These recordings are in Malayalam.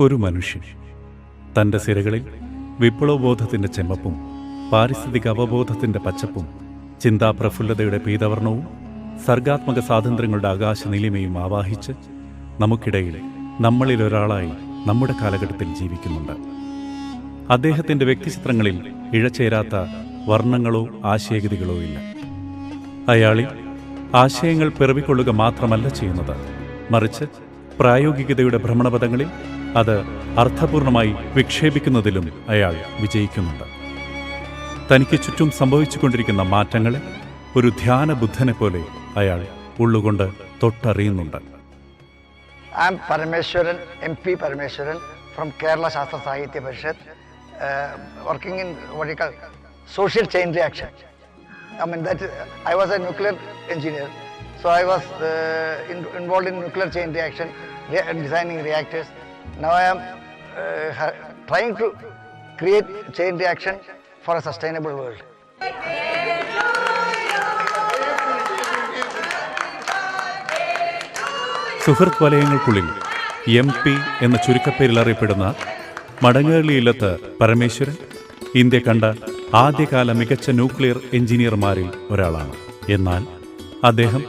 ഒരു മനുഷ്യൻ തൻ്റെ സിരകളിൽ വിപ്ലവബോധത്തിൻ്റെ ചെമ്മപ്പും പാരിസ്ഥിതിക അവബോധത്തിൻ്റെ പച്ചപ്പും ചിന്താപ്രഫുല്ലതയുടെ പീതവർണവും സർഗാത്മക സ്വാതന്ത്ര്യങ്ങളുടെ ആകാശ നീലിമയും ആവാഹിച്ച് നമുക്കിടയിൽ നമ്മളിലൊരാളായി നമ്മുടെ കാലഘട്ടത്തിൽ ജീവിക്കുന്നുണ്ട്. അദ്ദേഹത്തിൻ്റെ വ്യക്തിചിത്രങ്ങളിൽ ഇഴചേരാത്ത വർണ്ണങ്ങളോ ആശയഗതികളോ ഇല്ല. അയാളിൽ ആശയങ്ങൾ പിറവിക്കൊള്ളുക മാത്രമല്ല ചെയ്യുന്നത്, മറിച്ച് പ്രായോഗികതയുടെ ഭ്രമണപഥങ്ങളിൽ അത് അർത്ഥപൂർണമായി വിക്ഷേപിക്കുന്നതിലും അയാൾ വിജയിക്കുന്നുണ്ട്. തനിക്ക് ചുറ്റും സംഭവിച്ചുകൊണ്ടിരിക്കുന്ന മാറ്റങ്ങളെ ഒരു ധ്യാനബുദ്ധനെ പോലെ അയാൾ ഉള്ളുകൊണ്ട് തൊട്ടറിയുന്നുണ്ട്. I am Parameswaran, MP Parameswaran from Kerala Shastra Sahitya Parishad, working in what you call social chain reaction. I mean I was a nuclear engineer, so I was involved in nuclear chain reaction, designing reactors. Now I am trying to create chain reaction for a sustainable world. സുഹൃത്ത് വലയങ്ങൾക്കുള്ളിൽ MP എന്ന ചുരുക്കപ്പേരിൽ അറിയപ്പെടുന്ന മടങ്ങേളിയില്ലത്ത് പരമേശ്വരൻ ഇന്ത്യ കണ്ട ആദ്യകാല മികച്ച ന്യൂക്ലിയർ എഞ്ചിനീയർമാരിൽ ഒരാളാണ്. എന്നാൽ അദ്ദേഹം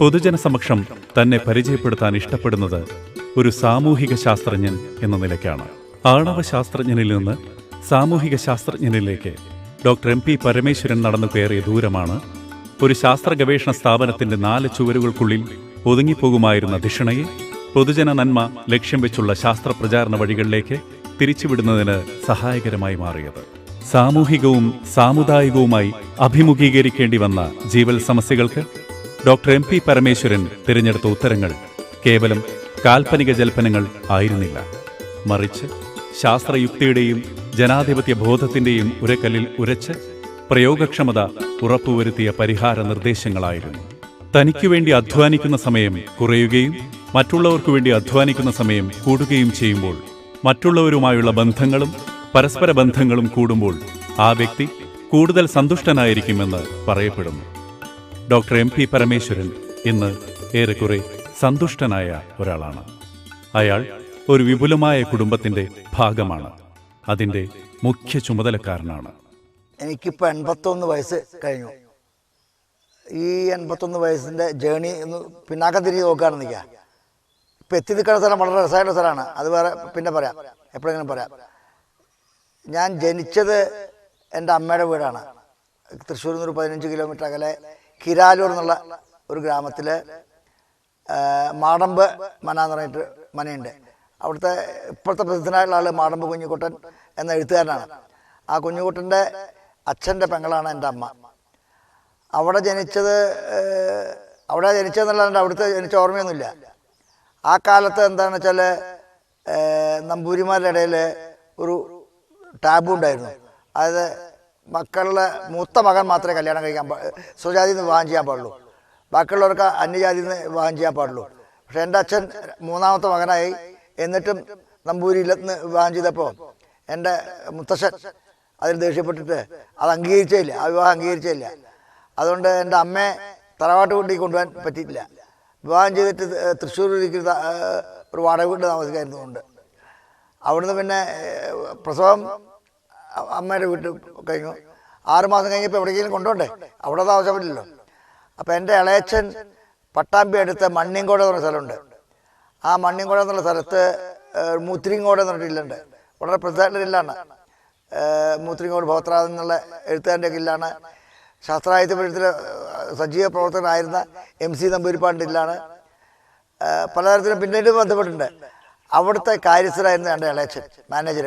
പൊതുജനസമക്ഷം തന്നെ പരിചയപ്പെടുത്താൻ ഇഷ്ടപ്പെടുന്നത് ഒരു സാമൂഹിക ശാസ്ത്രജ്ഞൻ എന്ന നിലയ്ക്കാണ്. ആണവ ശാസ്ത്രജ്ഞനിൽ നിന്ന് സാമൂഹിക ശാസ്ത്രജ്ഞനിലേക്ക് ഡോക്ടർ MP പരമേശ്വരൻ നടന്നു കയറിയ ദൂരമാണ് ഒരു ശാസ്ത്ര ഗവേഷണ സ്ഥാപനത്തിന്റെ 4 ചുവരുകൾക്കുള്ളിൽ ഒതുങ്ങിപ്പോകുമായിരുന്ന ധിഷണയെ പൊതുജന നന്മ ലക്ഷ്യം വെച്ചുള്ള ശാസ്ത്ര പ്രചാരണ വഴികളിലേക്ക് തിരിച്ചുവിടുന്നതിന് സഹായകരമായി മാറിയത്. സാമൂഹികവും സാമുദായികവുമായി അഭിമുഖീകരിക്കേണ്ടി വന്ന ജീവൽ സമസ്യകൾക്ക് ഡോക്ടർ MP പരമേശ്വരൻ തിരഞ്ഞെടുത്ത ഉത്തരങ്ങൾ കേവലം കാൽപ്പനിക ജൽപ്പനങ്ങൾ ആയിരുന്നില്ല, മറിച്ച് ശാസ്ത്രയുക്തിയുടെയും ജനാധിപത്യ ബോധത്തിന്റെയും ഉരക്കല്ലിൽ ഉരച്ച് പ്രയോഗക്ഷമത ഉറപ്പുവരുത്തിയ പരിഹാര നിർദ്ദേശങ്ങളായിരുന്നു. തനിക്കുവേണ്ടി അധ്വാനിക്കുന്ന സമയം കുറയുകയും മറ്റുള്ളവർക്കു വേണ്ടി അധ്വാനിക്കുന്ന സമയം കൂടുകയും ചെയ്യുമ്പോൾ മറ്റുള്ളവരുമായുള്ള ബന്ധങ്ങളും പരസ്പര ബന്ധങ്ങളും കൂടുമ്പോൾ ആ വ്യക്തി കൂടുതൽ സന്തുഷ്ടനായിരിക്കുമെന്ന് പറയപ്പെടുന്നു. ഡോക്ടർ MP പരമേശ്വരൻ ഇന്ന് ഏറെക്കുറെ സന്തുഷ്ടനായ ഒരാളാണ്. അയാൾ ഒരു വിപുലമായ കുടുംബത്തിന്റെ ഭാഗമാണ്, അതിന്റെ മുഖ്യ ചുമതലക്കാരനാണ്. എനിക്കിപ്പോൾ 81 വയസ്സ് കഴിഞ്ഞു. ഈ 81 വയസ്സിൻ്റെ ജേണി ഒന്ന് പിന്നാക്കം തിരിഞ്ഞ് നോക്കുകയാണെന്നിരിക്കുക. ഇപ്പം എത്തി നിൽക്കുന്ന സ്ഥലം വളരെ രസമായിട്ടുള്ള സ്ഥലമാണ്, അത് വേറെ പിന്നെ പറയാം, എപ്പോഴെങ്കിലും പറയാം. ഞാൻ ജനിച്ചത് എൻ്റെ അമ്മയുടെ വീടാണ്. തൃശ്ശൂരിൽ നിന്നൊരു 15 കിലോമീറ്റർ അകലെ കിരാലൂർ എന്നുള്ള ഒരു ഗ്രാമത്തിൽ മാടമ്പ് മന എന്ന് പറഞ്ഞിട്ട് മനയുണ്ട്. അവിടുത്തെ ഇപ്പോഴത്തെ പ്രസിദ്ധനായുള്ള ആൾ മാടമ്പ് കുഞ്ഞിക്കുട്ടൻ എന്ന എഴുത്തുകാരനാണ്. ആ കുഞ്ഞിക്കുട്ടൻ്റെ അച്ഛൻ്റെ പെങ്ങളാണ് എൻ്റെ അമ്മ. അവിടെ ജനിച്ചതെന്നല്ലാണ്ട് അവിടുത്തെ ജനിച്ച ഓർമ്മയൊന്നുമില്ല. ആ കാലത്ത് എന്താണെന്ന് വെച്ചാൽ നമ്പൂരിമാരുടെ ഇടയിൽ ഒരു ടാബു ഉണ്ടായിരുന്നു. അതായത് മക്കളുടെ മൂത്ത മകൻ മാത്രമേ കല്യാണം കഴിക്കാൻ സ്വജാതിയിൽ നിന്ന് വിവാഹം ചെയ്യാൻ പാടുള്ളൂ, ബാക്കിയുള്ളവർക്ക് അന്യജാതിയിൽ നിന്ന് വിവാഹം ചെയ്യാൻ പാടുള്ളൂ. പക്ഷെ എൻ്റെ അച്ഛൻ 3ാമത്തെ മകനായി, എന്നിട്ടും നമ്പൂരിയിൽ നിന്ന് വിവാഹം ചെയ്തപ്പോൾ എൻ്റെ മുത്തശ്ശൻ അതിൽ ദേഷ്യപ്പെട്ടിട്ട് അത് അംഗീകരിച്ചില്ല, ആ വിവാഹം അംഗീകരിച്ചില്ല. അതുകൊണ്ട് എൻ്റെ അമ്മയെ തറവാട്ട് വീട്ടിൽ കൊണ്ടുപോകാൻ പറ്റിയിട്ടില്ല. വിവാഹം ചെയ്തിട്ട് തൃശ്ശൂരിൽ ഒരു വാടക വീട്ടിൽ താമസിക്കായിരുന്നുകൊണ്ട് അവിടുന്ന് പിന്നെ പ്രസവം അമ്മയുടെ വീട്ടിൽ കഴിഞ്ഞു. 6 മാസം കഴിഞ്ഞപ്പോൾ എവിടേക്കെങ്കിലും കൊണ്ടുപോണ്ടേ, അവിടെ താമസിക്കാൻ പറ്റില്ലല്ലോ. അപ്പോൾ എൻ്റെ ഇളയച്ചൻ പട്ടാമ്പി അടുത്ത് മണ്ണിയങ്കോട് എന്ന് പറഞ്ഞ സ്ഥലമുണ്ട്. ആ മണ്ണിയങ്കോട് എന്നുള്ള സ്ഥലത്ത് മൂത്തിരിങ്ങോട് എന്ന് പറഞ്ഞിട്ട് ഇല്ലുണ്ട്, വളരെ പ്രധാന ഇല്ലാണ്. മൂത്തിരിങ്ങോട് ഭോത്രാജ് എന്നുള്ള എഴുത്തുകാരൻ്റെ ഇല്ലാണ്. ശാസ്ത്രാഹിത്യ പരിഷത്തിൽ സജീവ പ്രവർത്തകനായിരുന്ന MC നമ്പൂരിപ്പാടിൻ്റെ ഇല്ലാണ്. പലതരത്തിലും പിന്നീട് ബന്ധപ്പെട്ടിട്ടുണ്ട്. അവിടുത്തെ കാര്യസ്ഥരായിരുന്നു എൻ്റെ ഇളയച്ചൻ, മാനേജർ.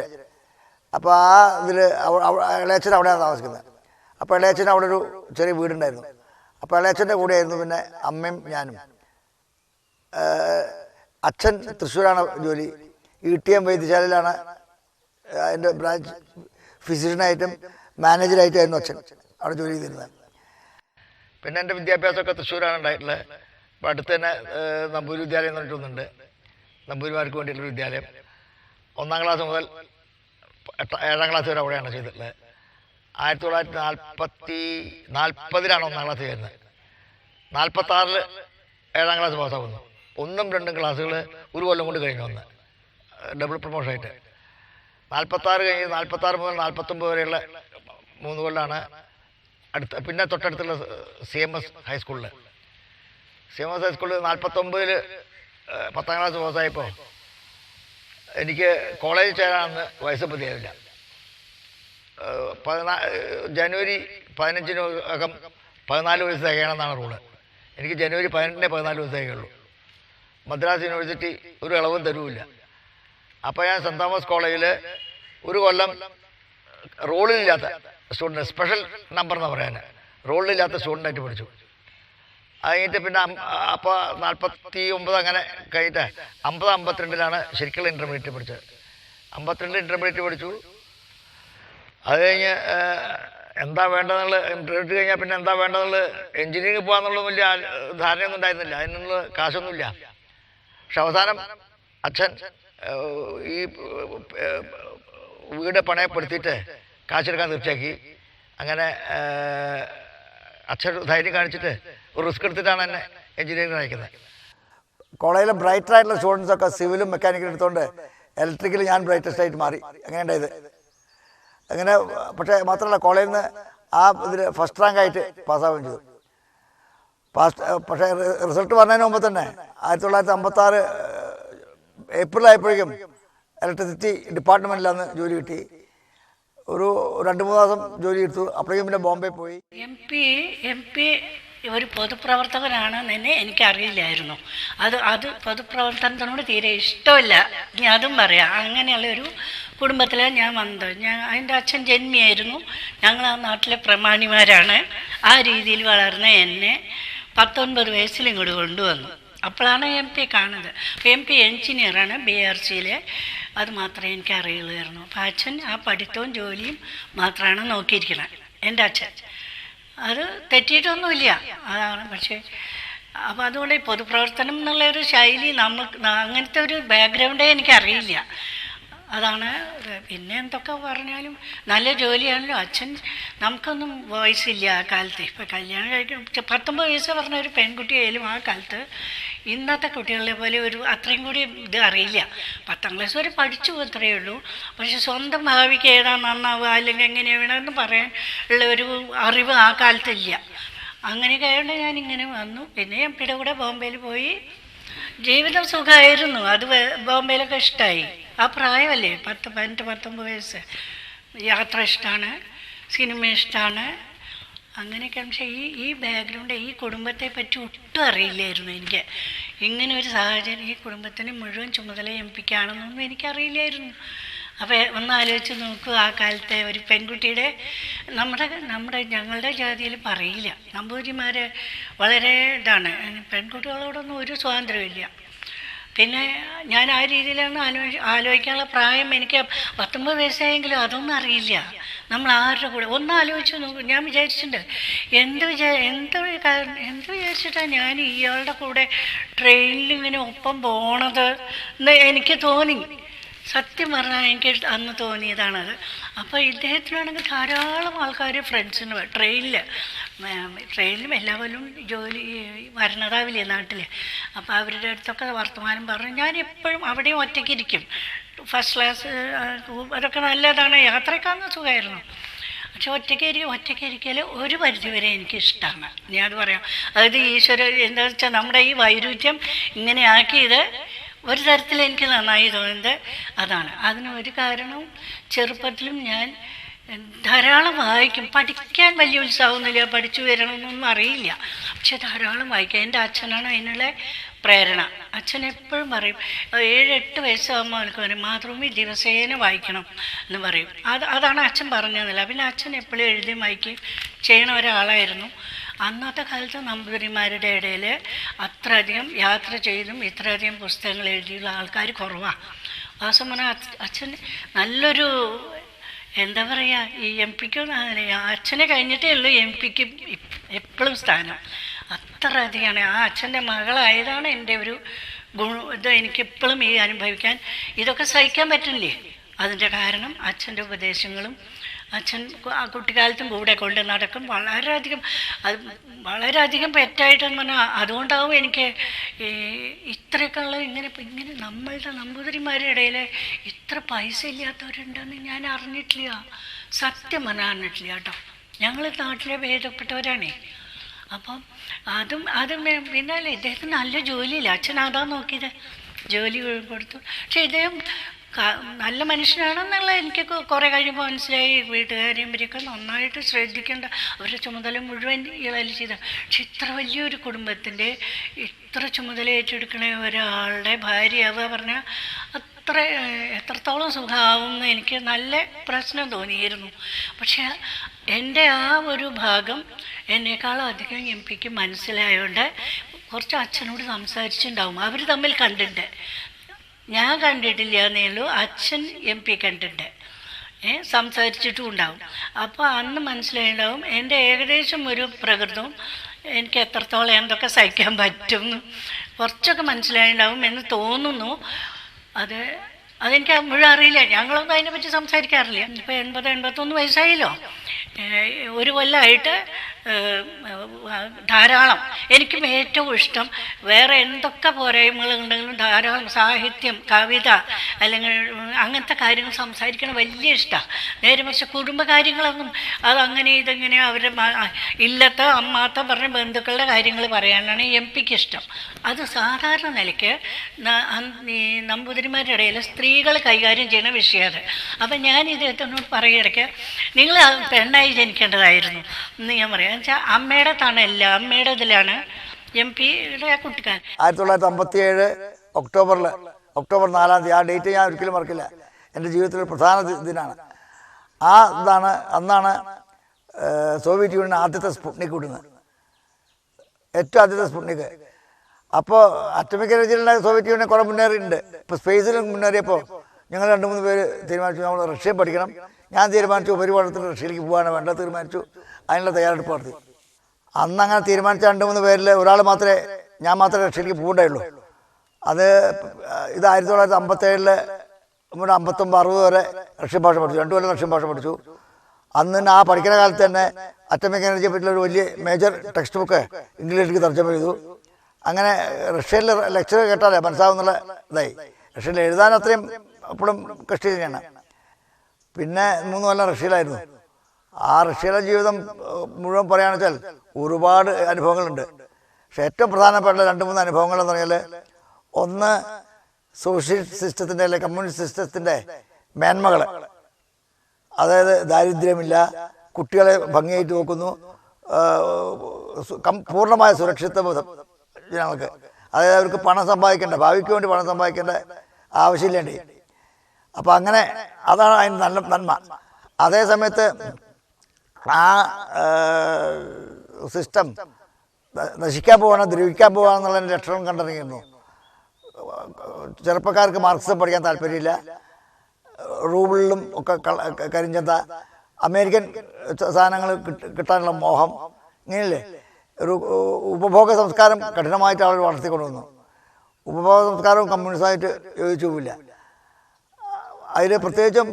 അപ്പോൾ ആ ഇതിൽ ഇളയച്ചൻ അവിടെയാണ് താമസിക്കുന്നത്. അപ്പോൾ ഇളയച്ചൻ അവിടെ ഒരു ചെറിയ വീടുണ്ടായിരുന്നു. അപ്പോൾ ഇളയച്ചൻ്റെ കൂടെയായിരുന്നു പിന്നെ അമ്മയും ഞാനും. അച്ഛൻ തൃശ്ശൂരാണ് ജോലി, ETM വൈദ്യശാലയിലാണ് എൻ്റെ ബ്രാഞ്ച് ഫിസിഷ്യനായിട്ടും മാനേജറായിട്ടായിരുന്നു അച്ഛൻ അവിടെ ജോലി ചെയ്തിരുന്നത്. പിന്നെ എൻ്റെ വിദ്യാഭ്യാസമൊക്കെ തൃശ്ശൂരാണ് ഉണ്ടായിട്ടുള്ളത്. അപ്പോൾ അടുത്ത് തന്നെ നമ്പൂരി വിദ്യാലയം എന്ന് പറഞ്ഞിട്ടൊന്നുണ്ട്, നമ്പൂരിമാർക്ക് വേണ്ടിയിട്ടുള്ള വിദ്യാലയം. 1ാം ക്ലാസ് മുതൽ 7ാം ക്ലാസ് വരെ അവിടെയാണ് ചെയ്തിട്ടുള്ളത്. 1940-ലാണ് 1ാം ക്ലാസ് ചെയ്യുന്നത്. 46 7ാം ക്ലാസ് പാസ്സാകുന്നു. 1ഉം 2ഉം ക്ലാസ്സുകൾ ഒരു കൊല്ലം കൊണ്ട് കഴിഞ്ഞു വന്ന്. ഡബിൾ പ്രൊമോഷനായിട്ട്. 46 കഴിഞ്ഞ് 46 മുതൽ 49 വരെയുള്ള 3 കൊല്ലമാണ് പിന്നെ തൊട്ടടുത്തുള്ള CMS ഹൈസ്കൂളിൽ. CMS ഹൈസ്കൂളിൽ 49 10ാം ക്ലാസ് പാസ്സായപ്പോൾ എനിക്ക് കോളേജിൽ ചേരാനൊന്ന് വയസ്സ് മതിയാവില്ല. ജനുവരി 15-നകം 14 വയസ്സ് തികയണമെന്നാണ് റൂള്. എനിക്ക് ജനുവരി 18 14 വയസ്സ് തികയുള്ളൂ. മദ്രാസ് യൂണിവേഴ്സിറ്റി ഒരു ഇളവും തരുമില്ല. അപ്പോൾ ഞാൻ സെൻറ് തോമസ് കോളേജിൽ 1 കൊല്ലം റോളിലില്ലാത്ത സ്റ്റുഡൻറ്റ്, സ്പെഷ്യൽ നമ്പർ എന്ന് പറയാൻ, റോളിലില്ലാത്ത സ്റ്റുഡൻ്റായിട്ട് പഠിച്ചു. അത് കഴിഞ്ഞിട്ട് പിന്നെ അപ്പോൾ 49 അങ്ങനെ കഴിഞ്ഞിട്ട് 50-52 ശരിക്കുള്ള ഇൻ്റർമീഡിയറ്റ് പഠിച്ചത്. 52 ഇൻ്റർമീഡിയറ്റ് പഠിച്ചു. അത് കഴിഞ്ഞ് എന്താ വേണ്ടതെന്നുള്ള ഇൻ്റർമീഡിയറ്റ് കഴിഞ്ഞാൽ പിന്നെ എന്താ വേണ്ടതെന്നുള്ളത് എൻജിനീയറിംഗ് പോകാമെന്നുള്ള വലിയ ധാരണയൊന്നും ഉണ്ടായിരുന്നില്ല, അതിനുള്ള കാശൊന്നുമില്ല. പക്ഷെ അവസാനം അച്ഛൻ ഈ വീട് പണയപ്പെടുത്തിയിട്ട് കാശെടുക്കാൻ തീർച്ചയാക്കി. അങ്ങനെ അച്ഛൻ ധൈര്യം കാണിച്ചിട്ട് ഒരു റിസ്ക് എടുത്തിട്ടാണ് എന്നെ എഞ്ചിനീയറിംഗ് അയക്കുന്നത്. കോളേജിലെ ബ്രൈറ്ററായിട്ടുള്ള സ്റ്റുഡൻസൊക്കെ സിവിലും മെക്കാനിക്കലും എടുത്തുകൊണ്ട് ഇലക്ട്രിക്കൽ ഞാൻ ബ്രൈറ്റസ്റ്റ് ആയിട്ട് മാറി. അങ്ങനെയുണ്ടായത്. അങ്ങനെ പക്ഷേ മാത്രമല്ല, കോളേജിൽ നിന്ന് ആ ഇതിൽ ഫസ്റ്റ് റാങ്കായിട്ട് പാസ്സാവുകയും ചെയ്തു. പക്ഷേ റിസൾട്ട് പറഞ്ഞതിന് മുമ്പ് തന്നെ 1956 ഏപ്രിൽ ആയപ്പോഴേക്കും ഇലക്ട്രിസിറ്റി ഡിപ്പാർട്ട്മെൻറ്റിലാണ് ജോലി കിട്ടി. ഒരു 2-3 മാസം ജോലി എടുത്തു. അപ്പോഴേക്കും പിന്നെ ബോംബെ പോയി. എം പി ഒരു പൊതുപ്രവർത്തകനാണെന്ന് എനിക്കറിയില്ലായിരുന്നു. അത് പൊതുപ്രവർത്തനത്തിനോട് തീരെ ഇഷ്ടമില്ല, ഇനി അതും പറയാം. അങ്ങനെയുള്ളൊരു കുടുംബത്തിലാണ് ഞാൻ വന്നത്. എൻ്റെ അച്ഛൻ ജന്മിയായിരുന്നു. ഞങ്ങൾ ആ നാട്ടിലെ പ്രമാണിമാരാണ്. ആ രീതിയിൽ വളർന്ന എന്നെ 19 വയസ്സിൽ ഇങ്ങോട്ട് കൊണ്ടുവന്നു. അപ്പോഴാണ് MP കാണുന്നത്. MP എഞ്ചിനീയറാണ് BRCയിൽ. അത് മാത്രമേ എനിക്ക് അറിയുള്ളായിരുന്നു. അപ്പോൾ അച്ഛൻ ആ പഠിത്തവും ജോലിയും മാത്രമാണ് നോക്കിയിരിക്കുന്നത്, എൻ്റെ അച്ഛൻ. അത് തെറ്റിയിട്ടൊന്നുമില്ല, അതാണ്. പക്ഷേ അപ്പോൾ അതുകൊണ്ട് ഈ പൊതുപ്രവർത്തനം എന്നുള്ളൊരു ശൈലി അങ്ങനത്തെ ഒരു ബാക്ക്ഗ്രൗണ്ടേ എനിക്കറിയില്ല. അതാണ്. പിന്നെ എന്തൊക്കെ പറഞ്ഞാലും നല്ല ജോലിയാണല്ലോ. അച്ഛൻ നമുക്കൊന്നും വോയിസ് ഇല്ല ആ കാലത്ത്. ഇപ്പം കല്യാണം കഴിക്കും 19 വയസ്സ് പറഞ്ഞ ഒരു പെൺകുട്ടിയായാലും ആ കാലത്ത് ഇന്നത്തെ കുട്ടികളെ പോലെ ഒരു അത്രയും കൂടി ഇത് അറിയില്ല. 10ാം ക്ലാസ് വരെ പഠിച്ചു അത്രയേ ഉള്ളൂ. പക്ഷെ സ്വന്തം ഭാവിക്ക് ഏതാ നന്നാവുക അല്ലെങ്കിൽ എങ്ങനെ വേണമെന്ന് പറയാൻ ഉള്ള ഒരു അറിവ് ആ കാലത്തില്ല. അങ്ങനെയൊക്കെ ആയതുകൊണ്ട് ഞാനിങ്ങനെ വന്നു. പിന്നെ MPയുടെ കൂടെ ബോംബെയിൽ പോയി. ജീവിതം സുഖമായിരുന്നു. അത് ബോംബെയിലൊക്കെ ഇഷ്ടമായി. ആ പ്രായമല്ലേ, 18-19 വയസ്സ്. യാത്ര ഇഷ്ടമാണ്, സിനിമ ഇഷ്ടമാണ്, അങ്ങനെയൊക്കെ. പക്ഷേ ഈ ബാക്ക്ഗ്രൗണ്ട്, ഈ കുടുംബത്തെ പറ്റി ഒട്ടും അറിയില്ലായിരുന്നു എനിക്ക്. ഇങ്ങനെ ഒരു സാഹചര്യം ഈ കുടുംബത്തിന് മുഴുവൻ ചുമതല MPക്കാണെന്നൊന്നും എനിക്കറിയില്ലായിരുന്നു. അപ്പോൾ ഒന്ന് ആലോചിച്ച് നോക്കൂ, ആ കാലത്തെ ഒരു പെൺകുട്ടിയുടെ ഞങ്ങളുടെ ജാതിയിൽ പറയില്ല, നമ്പൂതിരിമാർ വളരെ ഇതാണ്, പെൺകുട്ടികളോടൊന്നും ഒരു സ്വാതന്ത്ര്യമില്ല. പിന്നെ ഞാൻ ആ രീതിയിലാണ് ആലോചിക്കാനുള്ള പ്രായം. എനിക്ക് 19 വയസ്സായെങ്കിലും അതൊന്നും അറിയില്ല. നമ്മൾ ആരുടെ കൂടെ ഒന്ന് ആലോചിച്ച് നോക്കും. ഞാൻ വിചാരിച്ചിട്ടുണ്ട്, എന്ത് വിചാരിച്ചിട്ടാണ് ഞാൻ ഇയാളുടെ കൂടെ ട്രെയിനിൽ ഇങ്ങനെ ഒപ്പം പോണത് എന്ന് എനിക്ക് തോന്നി. സത്യം പറഞ്ഞാൽ എനിക്ക് അന്ന് തോന്നിയതാണത്. അപ്പോൾ ഇദ്ദേഹത്തിനാണെങ്കിൽ ധാരാളം ആൾക്കാർ ഫ്രണ്ട്സിന് ട്രെയിനിലും എല്ലാ കൊല്ലം ജോലി വരണതാവില്ലേ നാട്ടിൽ. അപ്പോൾ അവരുടെ അടുത്തൊക്കെ വർത്തമാനം പറഞ്ഞു. ഞാൻ എപ്പോഴും അവിടെയും ഒറ്റയ്ക്കിരിക്കും. ഫസ്റ്റ് ക്ലാസ് അതൊക്കെ നല്ലതാണ്, യാത്രയ്ക്കാന്ന് സുഖമായിരുന്നു. പക്ഷെ ഒറ്റയ്ക്കിരിക്കൽ ഒരു പരിധിവരെ എനിക്കിഷ്ടമാണ്. ഞാനത് പറയാം. അതായത് എന്താ വെച്ചാൽ നമ്മുടെ ഈ വൈരുദ്ധ്യം ഇങ്ങനെ ആക്കിയത് ഒരു തരത്തിൽ എനിക്ക് നന്നായി തോന്നുന്നത് അതാണ്. അതിനൊരു കാരണം, ചെറുപ്പത്തിലും ഞാൻ ധാരാളം വായിക്കും. പഠിക്കാൻ വലിയ ഉത്സാഹമൊന്നുമില്ല, പഠിച്ചു വരണമെന്നൊന്നും അറിയില്ല, പക്ഷെ ധാരാളം വായിക്കും. എൻ്റെ അച്ഛനാണ് അതിനുള്ള പ്രേരണ. അച്ഛൻ എപ്പോഴും പറയും, 7-8 വയസ്സാകുമ്പോൾ അവർക്ക് പറയും മാതൃഭൂമി ദിവസേന വായിക്കണം എന്ന് പറയും. അതാണ് അച്ഛൻ പറഞ്ഞതെന്നില്ല. പിന്നെ അച്ഛൻ എപ്പോഴും എഴുതിയും വായിക്കുകയും ചെയ്യണ ഒരാളായിരുന്നു. അന്നത്തെ കാലത്ത് നമ്പൂതിരിമാരുടെ ഇടയിൽ അത്രയധികം യാത്ര ചെയ്തും ഇത്രയധികം പുസ്തകങ്ങൾ എഴുതിയുള്ള ആൾക്കാർ കുറവാണ്. വാസം പറഞ്ഞാൽ അച്ഛൻ നല്ലൊരു എന്താ പറയുക, ഈ MPക്കും അച്ഛനെ കഴിഞ്ഞിട്ടേ ഉള്ളൂ MPക്ക് എപ്പോഴും സ്ഥാനം. അത്ര അധികമാണ്. ആ അച്ഛൻ്റെ മകളായതാണ് എൻ്റെ ഒരു ഇത് എനിക്കെപ്പോഴും ഈ അനുഭവിക്കാൻ, ഇതൊക്കെ സഹിക്കാൻ പറ്റില്ലേ. അതിൻ്റെ കാരണം അച്ഛൻ്റെ ഉപദേശങ്ങളും അച്ഛൻ ആ കുട്ടിക്കാലത്തും കൂടെ കൊണ്ട് നടക്കും. വളരെയധികം പെറ്റായിട്ടെന്ന് പറഞ്ഞാൽ അതുകൊണ്ടാവും എനിക്ക് ഇത്രയൊക്കെ ഉള്ള ഇങ്ങനെ നമ്മളുടെ നമ്പൂതിരിമാരുടെ ഇടയിൽ ഇത്ര പൈസ ഇല്ലാത്തവരുണ്ടെന്ന് ഞാൻ അറിഞ്ഞിട്ടില്ല. സത്യം അറിഞ്ഞിട്ടില്ല കേട്ടോ. ഞങ്ങൾ നാട്ടിലെ ഭേദപ്പെട്ടവരാണേ. അപ്പം അതും പിന്നെ അല്ലേ, ഇദ്ദേഹത്തിന് നല്ല ജോലിയില്ല. അച്ഛൻ അതാ നോക്കിയത്, ജോലി കൊടുത്തു. പക്ഷെ ഇദ്ദേഹം നല്ല മനുഷ്യനാണെന്നുള്ള എനിക്ക് കുറേ കഴിയുമ്പോൾ മനസ്സിലായി. വീട്ടുകാരെയും ഇവരെയൊക്കെ നന്നായിട്ട് ശ്രദ്ധിക്കേണ്ട, അവരുടെ ചുമതല മുഴുവൻ ഇയാളല്ലേ ചെയ്ത. പക്ഷെ ഇത്ര വലിയൊരു കുടുംബത്തിൻ്റെ ഇത്ര ചുമതല ഏറ്റെടുക്കണ ഒരാളുടെ ഭാര്യയാവുക പറഞ്ഞാൽ എത്രത്തോളം സുഖമാവുമെന്ന് എനിക്ക് നല്ല പ്രശ്നം തോന്നിയിരുന്നു. പക്ഷെ എൻ്റെ ആ ഒരു ഭാഗം എന്നേക്കാളും അധികം എം പിക്ക് മനസ്സിലായതുകൊണ്ട് കുറച്ച് അച്ഛനോട് സംസാരിച്ചിട്ടുണ്ടാവും. അവർ തമ്മിൽ കണ്ടിട്ടുണ്ട്, ഞാൻ കണ്ടിട്ടില്ല എന്നേ ഉള്ളൂ. അച്ഛൻ എം പി കണ്ടിട്ടുണ്ട്, സംസാരിച്ചിട്ടും ഉണ്ടാവും. അപ്പോൾ അന്ന് മനസ്സിലായിട്ടുണ്ടാവും എൻ്റെ ഏകദേശം ഒരു പ്രകൃതവും എനിക്ക് എത്രത്തോളം എന്തൊക്കെ സഹിക്കാൻ പറ്റും കുറച്ചൊക്കെ മനസ്സിലായിട്ടുണ്ടാവും എന്ന് തോന്നുന്നു. അതെനിക്ക് മുഴുവൻ അറിയില്ല. ഞങ്ങളൊന്നും അതിനെപ്പറ്റി സംസാരിക്കാറില്ല. ഇപ്പോൾ 81 വയസ്സായല്ലോ. ഒരു കൊല്ലമായിട്ട് ധാരാളം, എനിക്കും ഏറ്റവും ഇഷ്ടം വേറെ എന്തൊക്കെ പോരായ്മകളുണ്ടെങ്കിലും ധാരാളം സാഹിത്യം, കവിത അല്ലെങ്കിൽ അങ്ങനത്തെ കാര്യങ്ങൾ സംസാരിക്കണം വലിയ ഇഷ്ടമാണ്. നേരെ മറിച്ച് കുടുംബകാര്യങ്ങളൊന്നും അതങ്ങനെ ഇതെങ്ങനെ അവരുടെ ഇല്ലത്തെ അമ്മാത്ത പറഞ്ഞ ബന്ധുക്കളുടെ കാര്യങ്ങൾ പറയാനാണ് എം പിക്ക് ഇഷ്ടം. അത് സാധാരണ നിലയ്ക്ക് ഈ നമ്പൂതിരിമാരുടെ ഇടയിൽ സ്ത്രീകൾ കൈകാര്യം ചെയ്യുന്ന വിഷയം അത്. അപ്പം ഞാൻ ഇദ്ദേഹത്തിനോട് പറയിടയ്ക്ക് നിങ്ങൾ പെണ്ണായി ജനിക്കേണ്ടതായിരുന്നു എന്ന് ഞാൻ പറയാം. വെച്ചാൽ അമ്മയുടെ തണല്ല, അമ്മയുടെ ഇതിലാണ് എം പിയുടെ കുട്ടിക്കാലം. 1957 ഒക്ടോബർ 4 ആ ഡേറ്റ് ഞാൻ ഒരിക്കലും മറക്കില്ല. എൻ്റെ ജീവിതത്തിലെ പ്രധാന ദിനാണ്. അന്നാണ് സോവിയറ്റ് യൂണിയൻ ആദ്യത്തെ സ്പുട്നിക് വിടുന്നത്, ഏറ്റവും ആദ്യത്തെ സ്പുട്നിക്. അപ്പോൾ അറ്റോമിക് എനർജിയിലുള്ള സോവിയറ്റ് യൂണിയൻ കുറേ മുന്നേറിയിട്ടുണ്ട്. ഇപ്പോൾ സ്പേസിലും മുന്നേറിയപ്പോൾ ഞങ്ങൾ 2-3 പേര് തീരുമാനിച്ചു നമ്മൾ റഷ്യ പഠിക്കണം. ഞാൻ തീരുമാനിച്ചു ഉപരിപഠനത്തിൽ റഷ്യയിലേക്ക് പോകാനാണ് വേണ്ടത് തീരുമാനിച്ചു. അതിനുള്ള തയ്യാറെടുപ്പ് നടത്തി. അന്ന് അങ്ങനെ തീരുമാനിച്ച 2-3 പേരിൽ ഞാൻ മാത്രമേ റഷ്യയിലേക്ക് പോകേണ്ടതുള്ളൂ. ഇത് 1957 മുതൽ 59-60 വരെ റഷ്യൻ ഭാഷ പഠിച്ചു. 2 കൊല്ലം റഷ്യൻ ഭാഷ പഠിച്ചു. അന്ന് തന്നെ ആ പഠിക്കുന്ന കാലത്ത് തന്നെ അറ്റോമിക് എനർജിയെ പറ്റിയുള്ള ഒരു വലിയ മേജർ ടെക്സ്റ്റ് ബുക്ക് ഇംഗ്ലീഷിലേക്ക് തർജ്ജമ ചെയ്തു. അങ്ങനെ റഷ്യയിൽ ലെക്ചർ കേട്ടാലേ മനസ്സിലാവുന്നുള്ള ഇതായി. റഷ്യയിൽ എഴുതാൻ അത്രയും എപ്പോഴും കഷ്ടി തന്നെയാണ്. പിന്നെ 3 കൊല്ലം റഷ്യയിലായിരുന്നു. ആ റഷ്യയിലെ ജീവിതം മുഴുവൻ പറയുകയാണെന്ന് വെച്ചാൽ ഒരുപാട് അനുഭവങ്ങളുണ്ട്. പക്ഷെ ഏറ്റവും പ്രധാനപ്പെട്ട 2-3 അനുഭവങ്ങൾ എന്ന് പറഞ്ഞാൽ, ഒന്ന് സോഷ്യലിസ്റ്റ് സിസ്റ്റത്തിൻ്റെ അല്ലെങ്കിൽ കമ്മ്യൂണിസ്റ്റ് സിസ്റ്റത്തിൻ്റെ മേന്മകൾ, അതായത് ദാരിദ്ര്യമില്ല, കുട്ടികളെ ഭംഗിയായിട്ട് നോക്കുന്നു, പൂർണ്ണമായ സുരക്ഷിത ബോധം ജനങ്ങൾക്ക്. അതായത് അവർക്ക് പണം സമ്പാദിക്കേണ്ട, ഭാവിക്ക് വേണ്ടി പണം സമ്പാദിക്കേണ്ട ആവശ്യമില്ലേണ്ടി. അപ്പോൾ അങ്ങനെ അതാണ് അതിന് നല്ല നന്മ. അതേ സമയത്ത് ആ സിസ്റ്റം നശിക്കാൻ പോവാണ്, ദ്രവിക്കാൻ പോവാണെന്നുള്ളതിൻ്റെ ലക്ഷണം കണ്ടിറങ്ങിയിരുന്നു. ചെറുപ്പക്കാർക്ക് മാർക്സിസം പഠിക്കാൻ താല്പര്യമില്ല, റൂബിളിലും ഒക്കെ കരിഞ്ചന്ത, അമേരിക്കൻ സാധനങ്ങൾ കിട്ടാനുള്ള മോഹം, ഇങ്ങനെയല്ലേ ഒരു ഉപഭോഗ സംസ്കാരം കഠിനമായിട്ട് അവർ വളർത്തിക്കൊണ്ടുവന്നു. ഉപഭോഗ സംസ്കാരവും കമ്മ്യൂണിസമായിട്ട് യോജിച്ചു പോവില്ല. അതിൽ പ്രത്യേകിച്ചും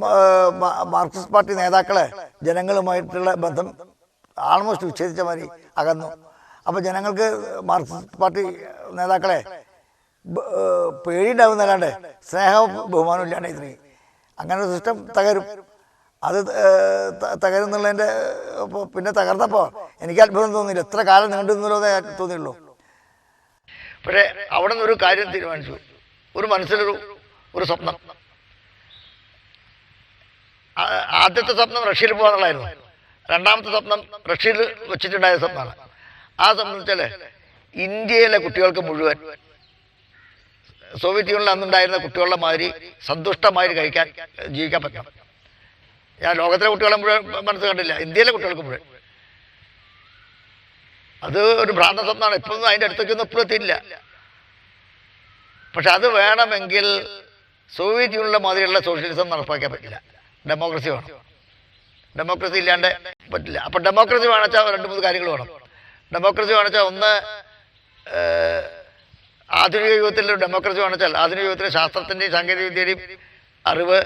മാർക്സിസ്റ്റ് പാർട്ടി നേതാക്കളെ ജനങ്ങളുമായിട്ടുള്ള ബന്ധം ആൾമോസ്റ്റ് വിച്ഛേദിച്ച മാതിരി അകന്നു. അപ്പോൾ ജനങ്ങൾക്ക് മാർക്സിസ്റ്റ് പാർട്ടി നേതാക്കളെ പേടിയുണ്ടാവുന്നല്ലാണ്ട് സ്നേഹവും ബഹുമാനവും ഇല്ലാണ്ട് ഇത്രയും അങ്ങനെ ഒരു സിസ്റ്റം തകരും. അത് തകരുന്നുള്ളതിൻ്റെ പിന്നെ തകർന്നപ്പോൾ എനിക്ക് അത്ഭുതം തോന്നിയില്ല, എത്ര കാലം നീണ്ടുന്നല്ലോ തോന്നിയുള്ളൂ. പക്ഷേ അവിടെ നിന്നൊരു കാര്യം തീരുമാനിച്ചു. ഒരു മനസ്സിലൊരു സ്വപ്നം. ആദ്യത്തെ സ്വപ്നം റഷ്യയിൽ പോകാന്നുള്ളതായിരുന്നു. രണ്ടാമത്തെ സ്വപ്നം റഷ്യയിൽ വെച്ചിട്ടുണ്ടായ സ്വപ്നമാണ്. ആ സ്വപ്നം വെച്ചാൽ ഇന്ത്യയിലെ കുട്ടികൾക്ക് മുഴുവൻ സോവിയറ്റ് യൂണിയനിൽ അന്നുണ്ടായിരുന്ന കുട്ടികളുടെ മാതിരി സന്തുഷ്ടമായി ജീവിക്കാൻ പറ്റണം. ഞാൻ ലോകത്തിലെ കുട്ടികളെ മുഴുവൻ മനസ്സ് കണ്ടില്ല, ഇന്ത്യയിലെ കുട്ടികൾക്ക് മുഴുവൻ. അത് ഒരു ഭ്രാന്ത സ്വപ്നമാണ്. ഇപ്പൊന്നും അതിൻ്റെ അടുത്തേക്കൊന്നും എപ്പോഴും എത്തിയില്ല. പക്ഷെ അത് വേണമെങ്കിൽ സോവിയറ്റ് യൂണിയനിലെ മാതിരിയുള്ള സോഷ്യലിസം നടപ്പാക്കാൻ പറ്റില്ല. ഡെമോക്രസി വേണം. ഡെമോക്രസി ഇല്ലാണ്ട് പറ്റില്ല. അപ്പം ഡെമോക്രസി വേണമെച്ചാൽ 2-3 കാര്യങ്ങൾ വേണം. ഡെമോക്രസി വേണമെച്ചാൽ ഒന്ന്, ആധുനിക യുഗത്തിലൊരു ഡെമോക്രസി വേണമെച്ചാൽ ആധുനിക യുഗത്തിലെ ശാസ്ത്രത്തിൻ്റെയും സാങ്കേതിക വിദ്യയുടെയും അറിവ്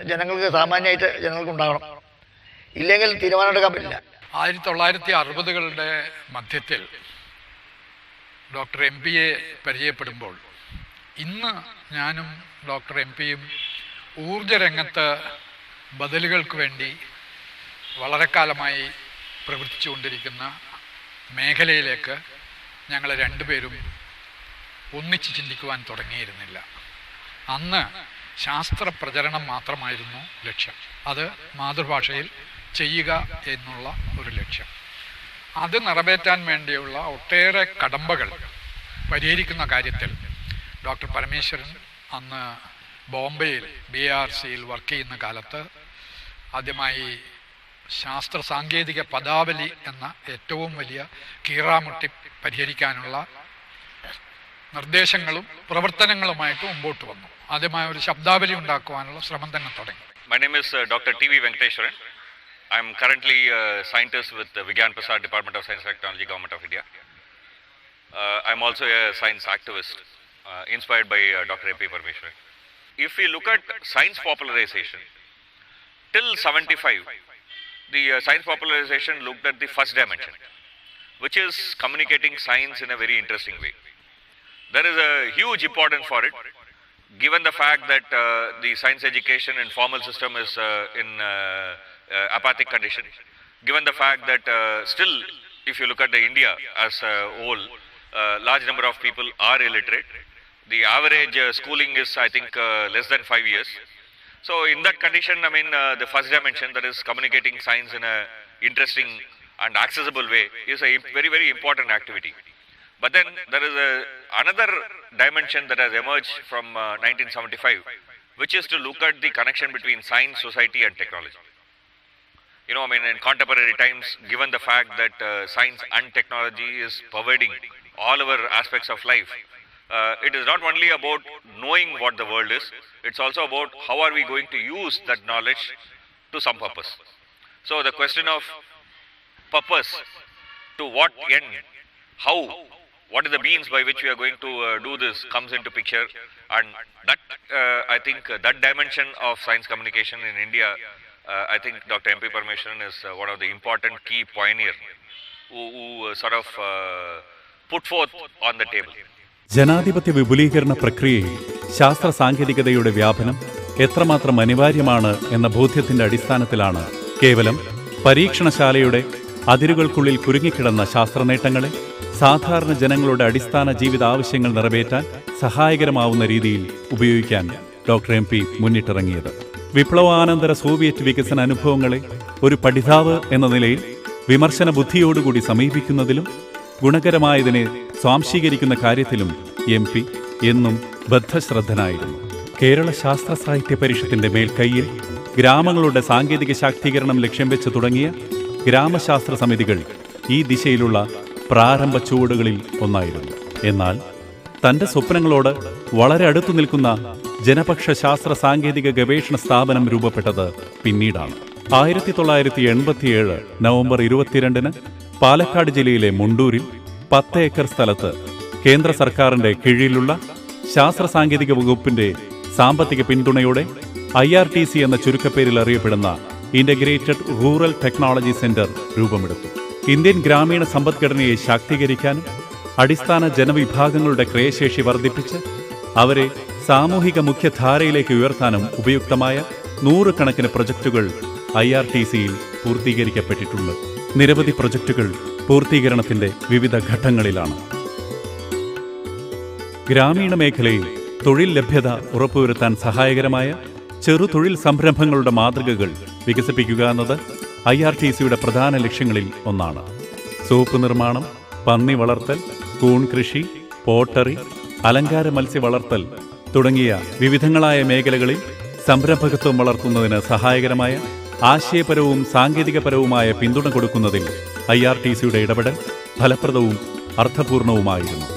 ജനങ്ങൾക്ക് സാമാന്യമായിട്ട് ജനങ്ങൾക്ക് ഉണ്ടാകണം. ഇല്ലെങ്കിൽ തീരുമാനമെടുക്കാൻ പറ്റില്ല. 1960-കളുടെ മധ്യത്തിൽ ഡോക്ടർ MP-യെ പരിചയപ്പെടുമ്പോൾ ഇന്ന് ഞാനും ഡോക്ടർ MP-യും ഊർജരംഗത്ത് ബദലുകൾക്ക് വേണ്ടി വളരെ കാലമായി പ്രവർത്തിച്ചുകൊണ്ടിരിക്കുന്ന മേഖലയിലേക്ക് ഞങ്ങൾ രണ്ടുപേരും ഒന്നിച്ച് ചിന്തിക്കുവാൻ തുടങ്ങിയിരുന്നില്ല. അന്ന് ശാസ്ത്ര പ്രചരണം മാത്രമായിരുന്നു ലക്ഷ്യം, അത് മാതൃഭാഷയിൽ ചെയ്യുക എന്നുള്ള ഒരു ലക്ഷ്യം. അത് നിറവേറ്റാൻ വേണ്ടിയുള്ള ഒട്ടേറെ കടമ്പകൾ പരിഹരിക്കുന്ന കാര്യത്തിൽ ഡോക്ടർ പരമേശ്വരൻ അന്ന് ബോംബെയിൽ BRCയിൽ വർക്ക് ചെയ്യുന്ന കാലത്ത് ആദ്യമായി ശാസ്ത്ര സാങ്കേതിക പദാവലി എന്ന ഏറ്റവും വലിയ കീറാമുട്ടി പരിഹരിക്കാനുള്ള നിർദ്ദേശങ്ങളും പ്രവർത്തനങ്ങളുമായിട്ട് മുമ്പോട്ട് വന്നു. ആദ്യമായ ഒരു ശബ്ദാവലി ഉണ്ടാക്കുവാനുള്ള ശ്രമം തന്നെ തുടങ്ങി. My name is Dr. T.V. Venkateshwaran. I am currently a scientist with the Vigyan Prasad Department of Science and Technology, Government of India. I am also a science activist inspired by Dr. M.P. Parameswaran. If we look at science popularization, till 75, the science popularization looked at the first dimension, which is communicating science in a very interesting way. There is a huge importance for it, given the fact that the science education in formal system is in apathic condition, given the fact that still, if you look at the India as a whole, large number of people are illiterate. The average schooling is, I think, less than 5 years. So in that condition, I mean, the first dimension, that is communicating science in a interesting and accessible way, is a very, very important activity. But then there is another dimension that has emerged from 1975, which is to look at the connection between science, society and technology. You know, I mean, in contemporary times, given the fact that science and technology is pervading all our aspects of life, it is not only about knowing what the world is, it's also about how are we going to use that knowledge to some purpose. So the question of purpose, to what end, how, what are the means by which we are going to do this comes into picture. And that, I think, that dimension of science communication in India, I think Dr. M.P. Parameswaran is one of the important key pioneers who sort of put forth on the table. ജനാധിപത്യ വിപുലീകരണ പ്രക്രിയയിൽ ശാസ്ത്ര സാങ്കേതികതയുടെ വ്യാപനം എത്രമാത്രം അനിവാര്യമാണ് എന്ന ബോധ്യത്തിന്റെ അടിസ്ഥാനത്തിലാണ് കേവലം പരീക്ഷണശാലയുടെ അതിരുകൾക്കുള്ളിൽ കുരുങ്ങിക്കിടന്ന ശാസ്ത്രനേട്ടങ്ങളെ സാധാരണ ജനങ്ങളുടെ അടിസ്ഥാന ജീവിത ആവശ്യങ്ങൾ നിറവേറ്റാൻ സഹായകരമാവുന്ന രീതിയിൽ ഉപയോഗിക്കാൻ ഡോക്ടർ MP മുന്നിട്ടിറങ്ങിയത്. വിപ്ലവാനന്തര സോവിയറ്റ് വികസന അനുഭവങ്ങളെ ഒരു പഠിതാവ് എന്ന നിലയിൽ വിമർശന ബുദ്ധിയോടുകൂടി സമീപിക്കുന്നതിലും ഗുണകരമായതിനെ സ്വാംശീകരിക്കുന്ന കാര്യത്തിലും MP എന്നും ബദ്ധശ്രദ്ധനായിരുന്നു. കേരള ശാസ്ത്ര സാഹിത്യ പരിഷത്തിന്റെ മേൽക്കൈയിൽ ഗ്രാമങ്ങളുടെ സാങ്കേതിക ശാക്തീകരണം ലക്ഷ്യം വെച്ച് തുടങ്ങിയ ഗ്രാമശാസ്ത്ര സമിതികൾ ഈ ദിശയിലുള്ള പ്രാരംഭ ചുവടുകളിൽ ഒന്നായിരുന്നു. എന്നാൽ തന്റെ സ്വപ്നങ്ങളോട് വളരെ അടുത്തു നിൽക്കുന്ന ജനപക്ഷ ശാസ്ത്ര സാങ്കേതിക ഗവേഷണ സ്ഥാപനം രൂപപ്പെട്ടത് പിന്നീടാണ്. 1987 നവംബർ 22-ന് പാലക്കാട് ജില്ലയിലെ മുണ്ടൂരിൽ 10 ഏക്കർ സ്ഥലത്ത് കേന്ദ്ര സർക്കാരിന്റെ കീഴിലുള്ള ശാസ്ത്ര സാങ്കേതിക വകുപ്പിന്റെ സാമ്പത്തിക പിന്തുണയോടെ IRTC എന്ന ചുരുക്കപ്പേരിൽ അറിയപ്പെടുന്ന ഇന്റഗ്രേറ്റഡ് റൂറൽ ടെക്നോളജി സെന്റർ രൂപമെടുത്തു. ഇന്ത്യൻ ഗ്രാമീണ സമ്പദ്ഘടനയെ ശാക്തീകരിക്കാനും അടിസ്ഥാന ജനവിഭാഗങ്ങളുടെ ക്രയശേഷി വർദ്ധിപ്പിച്ച് അവരെ സാമൂഹിക മുഖ്യധാരയിലേക്ക് ഉയർത്താനും ഉപയുക്തമായ 100 കണക്കിന് പ്രൊജക്ടുകൾ IRTCയിൽ പൂർത്തീകരിക്കപ്പെട്ടിട്ടുണ്ട്. നിരവധി പ്രൊജക്ടുകൾ പൂർത്തീകരണത്തിന്റെ വിവിധ ഘട്ടങ്ങളിലാണ്. ഗ്രാമീണ മേഖലയിൽ തൊഴിൽ ലഭ്യത ഉറപ്പുവരുത്താൻ സഹായകരമായ ചെറുതൊഴിൽ സംരംഭങ്ങളുടെ മാതൃകകൾ വികസിപ്പിക്കുക എന്നത് IRTCയുടെ പ്രധാന ലക്ഷ്യങ്ങളിൽ ഒന്നാണ്. സോപ്പ് നിർമ്മാണം, പന്നി വളർത്തൽ, കൂൺ കൃഷി, പോട്ടറി, അലങ്കാര മത്സ്യ വളർത്തൽ തുടങ്ങിയ വിവിധങ്ങളായ മേഖലകളിൽ സംരംഭകത്വം വളർത്തുന്നതിന് സഹായകരമായ ആശയപരവും സാങ്കേതികപരവുമായ പിന്തുണ കൊടുക്കുന്നതിൽ IRTCയുടെ ഇടപെടൽ ഫലപ്രദവും അർത്ഥപൂർണവുമായിരുന്നു.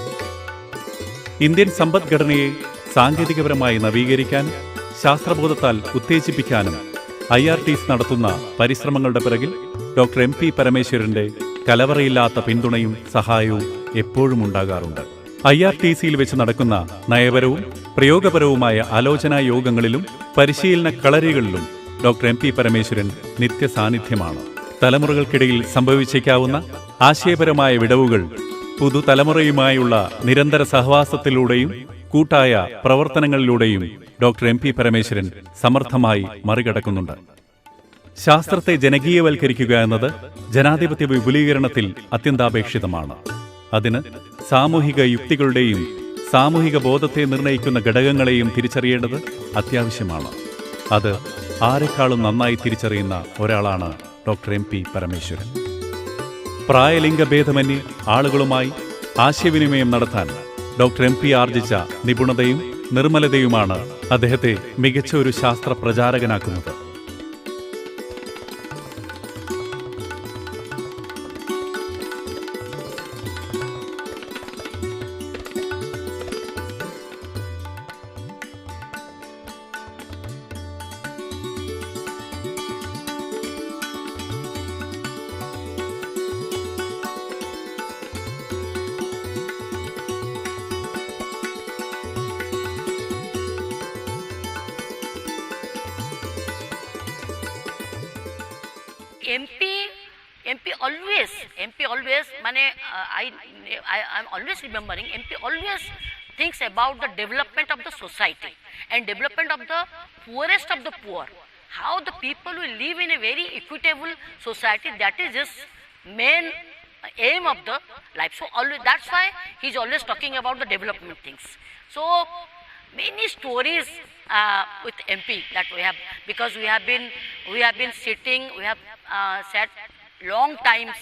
ഇന്ത്യൻ സമ്പദ്ഘടനയെ സാങ്കേതികപരമായി നവീകരിക്കാനും ശാസ്ത്രബോധത്താൽ ഉത്തേജിപ്പിക്കാനും IRTC നടത്തുന്ന പരിശ്രമങ്ങളുടെ പിറകിൽ ഡോക്ടർ MP പരമേശ്വരന്റെ കലവറയില്ലാത്ത പിന്തുണയും സഹായവും എപ്പോഴും ഉണ്ടാകാറുണ്ട്. IRTCയിൽ വെച്ച് നടക്കുന്ന നയപരവും പ്രയോഗപരവുമായ ആലോചനാ യോഗങ്ങളിലും പരിശീലന കളരികളിലും ഡോക്ടർ എം പി പരമേശ്വരൻ നിത്യസാന്നിധ്യമാണ്. തലമുറകൾക്കിടയിൽ സംഭവിച്ചേക്കാവുന്ന ആശയപരമായ വിടവുകൾ പുതുതലമുറയുമായുള്ള നിരന്തര സഹവാസത്തിലൂടെയും കൂട്ടായ പ്രവർത്തനങ്ങളിലൂടെയും ഡോക്ടർ എം പി പരമേശ്വരൻ സമർത്ഥമായി മറികടക്കുന്നുണ്ട്. ശാസ്ത്രത്തെ ജനകീയവൽക്കരിക്കുക എന്നത് ജനാധിപത്യ വിപുലീകരണത്തിൽ അത്യന്താപേക്ഷിതമാണ്. അതിന് സാമൂഹിക യുക്തികളുടെയും സാമൂഹിക ബോധത്തെ നിർണ്ണയിക്കുന്ന ഘടകങ്ങളെയും തിരിച്ചറിയേണ്ടത് അത്യാവശ്യമാണ്. അത് ആരെക്കാളും നന്നായി തിരിച്ചറിയുന്ന ഒരാളാണ് ഡോക്ടർ എം പി പരമേശ്വരൻ. പ്രായലിംഗഭേദമന്യേ ആളുകളുമായി ആശയവിനിമയം നടത്താൻ ഡോക്ടർ എം പി ആർജിച്ച നിപുണതയും നിർമ്മലതയുമാണ് അദ്ദേഹത്തെ മികച്ച ഒരു ശാസ്ത്ര പ്രചാരകനാക്കുന്നത്. MP always I'm always remembering MP always thinks about the development of the society and development of the poorest of the poor, how the people will live in a very equitable society. That is his main aim of the life. So always, that's why he's always talking about the development things. So many stories with MP that we have, because we have been sitting, we have sat long times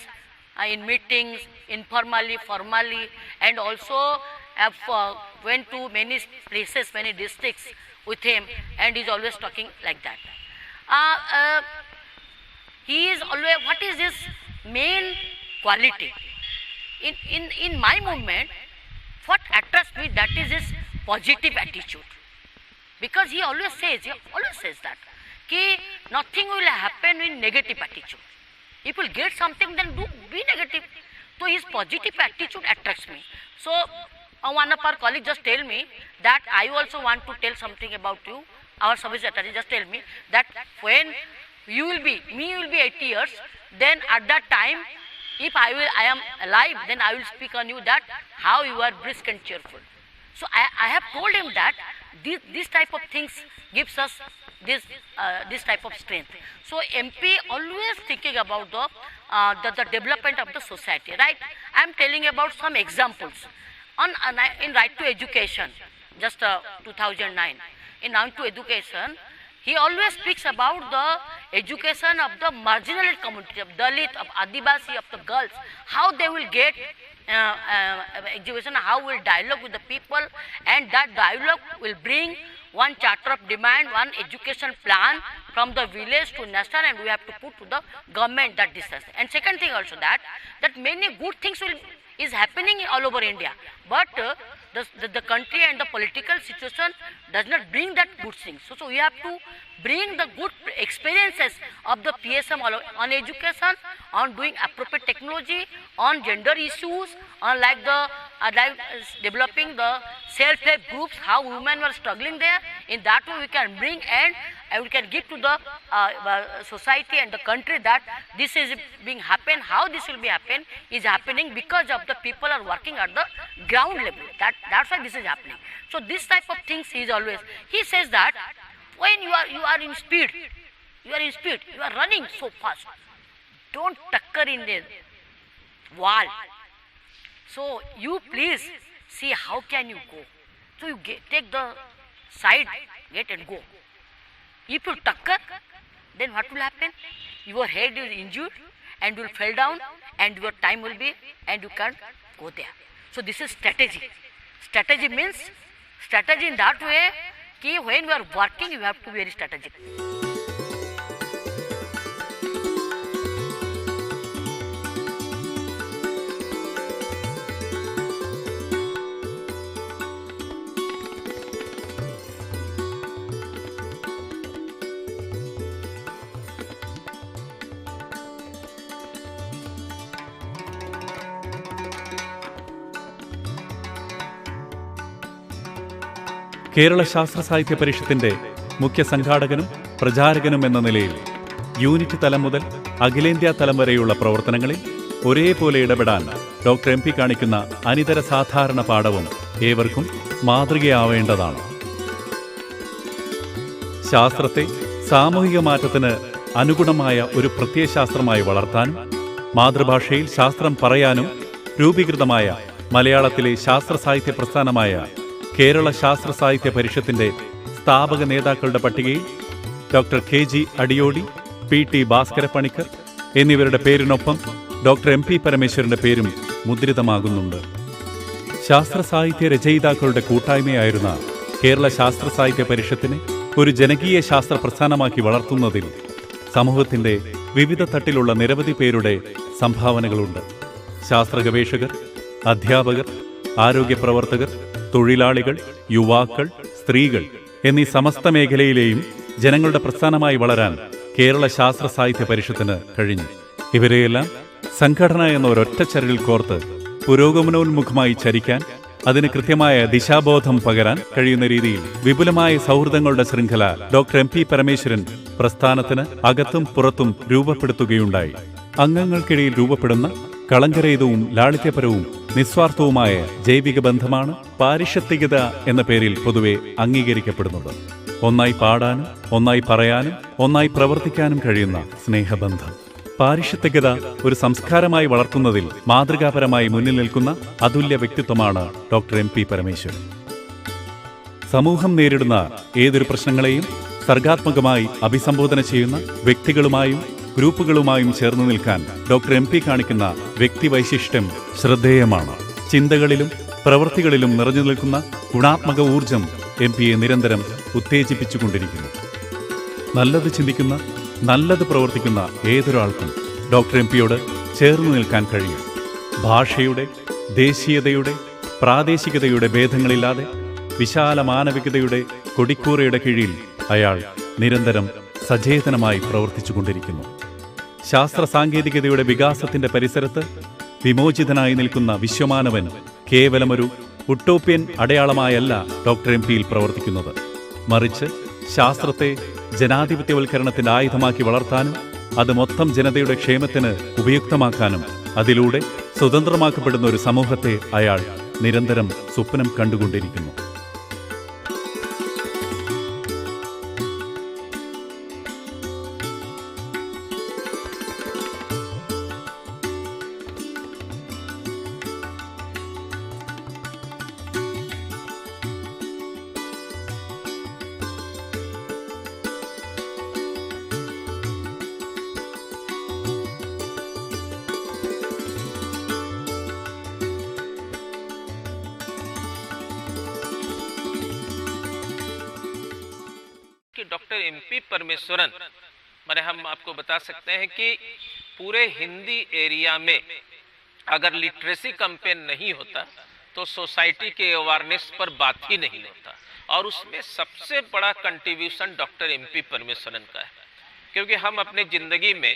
in meetings, informally, formally, and also have went to many places, many districts with him, and he's always talking like that. He is always, what is his main quality? In my movement, what attracts me, that is his positive attitude. Because he always says that nothing will happen in negative attitude. If you get something, then be negative. So his positive attitude attracts me. So one of our colleagues just tell me that I also want to tell something about you. Our service attorney just tell me that when you will be 80 years, then at that time, if I am alive, then I will speak on you that how you are brisk and cheerful. So I have told him that this type of things gives us this type of strength. So MP always thinking about the development of the society, right? I am telling about some examples in Right to Education, just 2009. In Right to Education, he always speaks about the education of the marginalized community, of Dalit, of Adivasi, of the girls, how they will get education, how will dialogue with the people, and that dialogue will bring one charter of demand, one education plan from the village to national, and we have to put to the government that decides. And second thing also that many good things is happening all over India, but the country and the political situation does not bring that good things. So we have to bring the good experiences of the PSM on education, on doing appropriate technology, on gender issues, on like developing the self-help groups, how women were struggling there. In that way we can bring and we can give to the society and the country that this is being happen. How this will be happen is happening because of the people are working at the ground level. That's why this is happening. So this type of things is always. He says that when you are in speed, you are running so fast. Don't tucker in the wall. So you please see how can you go. So you take the side gate and go. If you tucker, then what will happen? Your head is injured and you will fall down and your time will be and you can't go there. So this is strategy. Strategy means strategy in that way कि when you are working you have to be very strategic. Kerala ശാസ്ത്ര സാഹിത്യ പരിഷത്തിന്റെ മുഖ്യ സംഘാടകനും പ്രചാരകനും എന്ന നിലയിൽ യൂണിറ്റ് തലം മുതൽ അഖിലേന്ത്യാ തലം വരെയുള്ള പ്രവർത്തനങ്ങളിൽ ഒരേപോലെ ഇടപെടാൻ ഡോക്ടർ എം പി കാണിക്കുന്ന അനിതര സാധാരണ പാഠവും ഏവർക്കും മാതൃകയാവേണ്ടതാണ്. ശാസ്ത്രത്തെ സാമൂഹിക മാറ്റത്തിന് അനുഗുണമായ ഒരു പ്രത്യയശാസ്ത്രമായി വളർത്താനും മാതൃഭാഷയിൽ ശാസ്ത്രം പറയാനും രൂപീകൃതമായ മലയാളത്തിലെ ശാസ്ത്ര സാഹിത്യ പ്രസ്ഥാനമായ കേരള ശാസ്ത്ര സാഹിത്യ പരിഷത്തിന്റെ സ്ഥാപക നേതാക്കളുടെ പട്ടികയിൽ doctor KG Adiyodi, PT Bhaskarapanicker എന്നിവരുടെ പേരിനൊപ്പം ഡോക്ടർ MP പരമേശ്വരന്റെ പേരും മുദ്രിതമാകുന്നുണ്ട്. ശാസ്ത്ര സാഹിത്യ രചയിതാക്കളുടെ കൂട്ടായ്മയായിരുന്ന കേരള ശാസ്ത്ര സാഹിത്യ പരിഷത്തിനെ ഒരു ജനകീയ ശാസ്ത്ര പ്രസ്ഥാനമാക്കി വളർത്തുന്നതിൽ സമൂഹത്തിന്റെ വിവിധ തട്ടിലുള്ള നിരവധി പേരുടെ സംഭാവനകളുണ്ട്. ശാസ്ത്ര ഗവേഷകർ, അധ്യാപകർ, ആരോഗ്യ പ്രവർത്തകർ, തൊഴിലാളികൾ, യുവാക്കൾ, സ്ത്രീകൾ എന്നീ സമസ്ത മേഖലയിലെയും ജനങ്ങളുടെ പ്രസ്ഥാനമായി വളരാൻ കേരള ശാസ്ത്ര സാഹിത്യ പരിഷത്തിന് കഴിഞ്ഞു. ഇവരെയെല്ലാം സംഘടന എന്ന ഒരൊറ്റ ചരടിൽ കോർത്ത് പുരോഗമനോന്മുഖമായി ചരിക്കാൻ, അതിന് കൃത്യമായ ദിശാബോധം പകരാൻ കഴിയുന്ന രീതിയിൽ വിപുലമായ സൗഹൃദങ്ങളുടെ ശൃംഖല ഡോക്ടർ MP പരമേശ്വരൻ പ്രസ്ഥാനത്തിന് അകത്തും പുറത്തും രൂപപ്പെടുത്തുകയുണ്ടായി. അംഗങ്ങൾക്കിടയിൽ രൂപപ്പെടുന്ന കളങ്കരഹിതവും ലാളിത്യപരവും നിസ്വാർത്ഥവുമായ ജൈവിക ബന്ധമാണ് പാരിഷത്തികത എന്ന പേരിൽ പൊതുവെ അംഗീകരിക്കപ്പെടുന്നത്. ഒന്നായി പാടാനും ഒന്നായി പറയാനും ഒന്നായി പ്രവർത്തിക്കാനും കഴിയുന്ന സ്നേഹബന്ധം. പാരിഷത്തികത ഒരു സംസ്കാരമായി വളർത്തുന്നതിൽ മാതൃകാപരമായി മുന്നിൽ നിൽക്കുന്ന അതുല്യ വ്യക്തിത്വമാണ് ഡോക്ടർ MP പരമേശ്വരൻ. സമൂഹം നേരിടുന്ന ഏതൊരു പ്രശ്നങ്ങളെയും സർഗാത്മകമായി അഭിസംബോധന ചെയ്യുന്ന വ്യക്തികളുമായും ഗ്രൂപ്പുകളുമായും ചേർന്ന് നിൽക്കാൻ ഡോക്ടർ MP കാണിക്കുന്ന വ്യക്തിവൈശിഷ്ട്യം ശ്രദ്ധേയമാണ്. ചിന്തകളിലും പ്രവൃത്തികളിലും നിറഞ്ഞു നിൽക്കുന്ന ഗുണാത്മക ഊർജം MP-യെ നിരന്തരം ഉത്തേജിപ്പിച്ചുകൊണ്ടിരിക്കുന്നു. നല്ലത് ചിന്തിക്കുന്ന, നല്ലത് പ്രവർത്തിക്കുന്ന ഏതൊരാൾക്കും ഡോക്ടർ MP-യോട് ചേർന്ന് നിൽക്കാൻ കഴിയും. ഭാഷയുടെ, ദേശീയതയുടെ, പ്രാദേശികതയുടെ ഭേദങ്ങളില്ലാതെ വിശാല മാനവികതയുടെ കൊടിക്കൂറയുടെ കീഴിൽ അയാൾ നിരന്തരം സചേതനമായി പ്രവർത്തിച്ചുകൊണ്ടിരിക്കുന്നു. ശാസ്ത്ര സാങ്കേതികതയുടെ വികാസത്തിന്റെ പരിസരത്ത് വിമോചിതനായി നിൽക്കുന്ന വിശ്വമാനവൻ കേവലമൊരു ഉട്ടോപ്യൻ അടയാളമായല്ല ഡോക്ടർ MP-യിൽ പ്രവർത്തിക്കുന്നത്. മറിച്ച് ശാസ്ത്രത്തെ ജനാധിപത്യവൽക്കരണത്തിന്റെ ആയുധമാക്കി വളർത്താനും അത് മൊത്തം ജനതയുടെ ക്ഷേമത്തിന് ഉപയുക്തമാക്കാനും അതിലൂടെ സ്വതന്ത്രമാക്കപ്പെടുന്ന ഒരു സമൂഹത്തെ അയാൾ നിരന്തരം സ്വപ്നം കണ്ടുകൊണ്ടിരിക്കുന്നു. कि डॉक्टर MP परमेश्वरन माने हम आपको बता सकते हैं कि पूरे हिंदी एरिया में अगर लिटरेसी कैंपेन नहीं होता तो सोसाइटी के अवेयरनेस पर बात ही नहीं होता, और उसमें सबसे बड़ा कंट्रीब्यूशन डॉक्टर MP परमेश्वरन का है। क्योंकि हम अपने ज़िंदगी में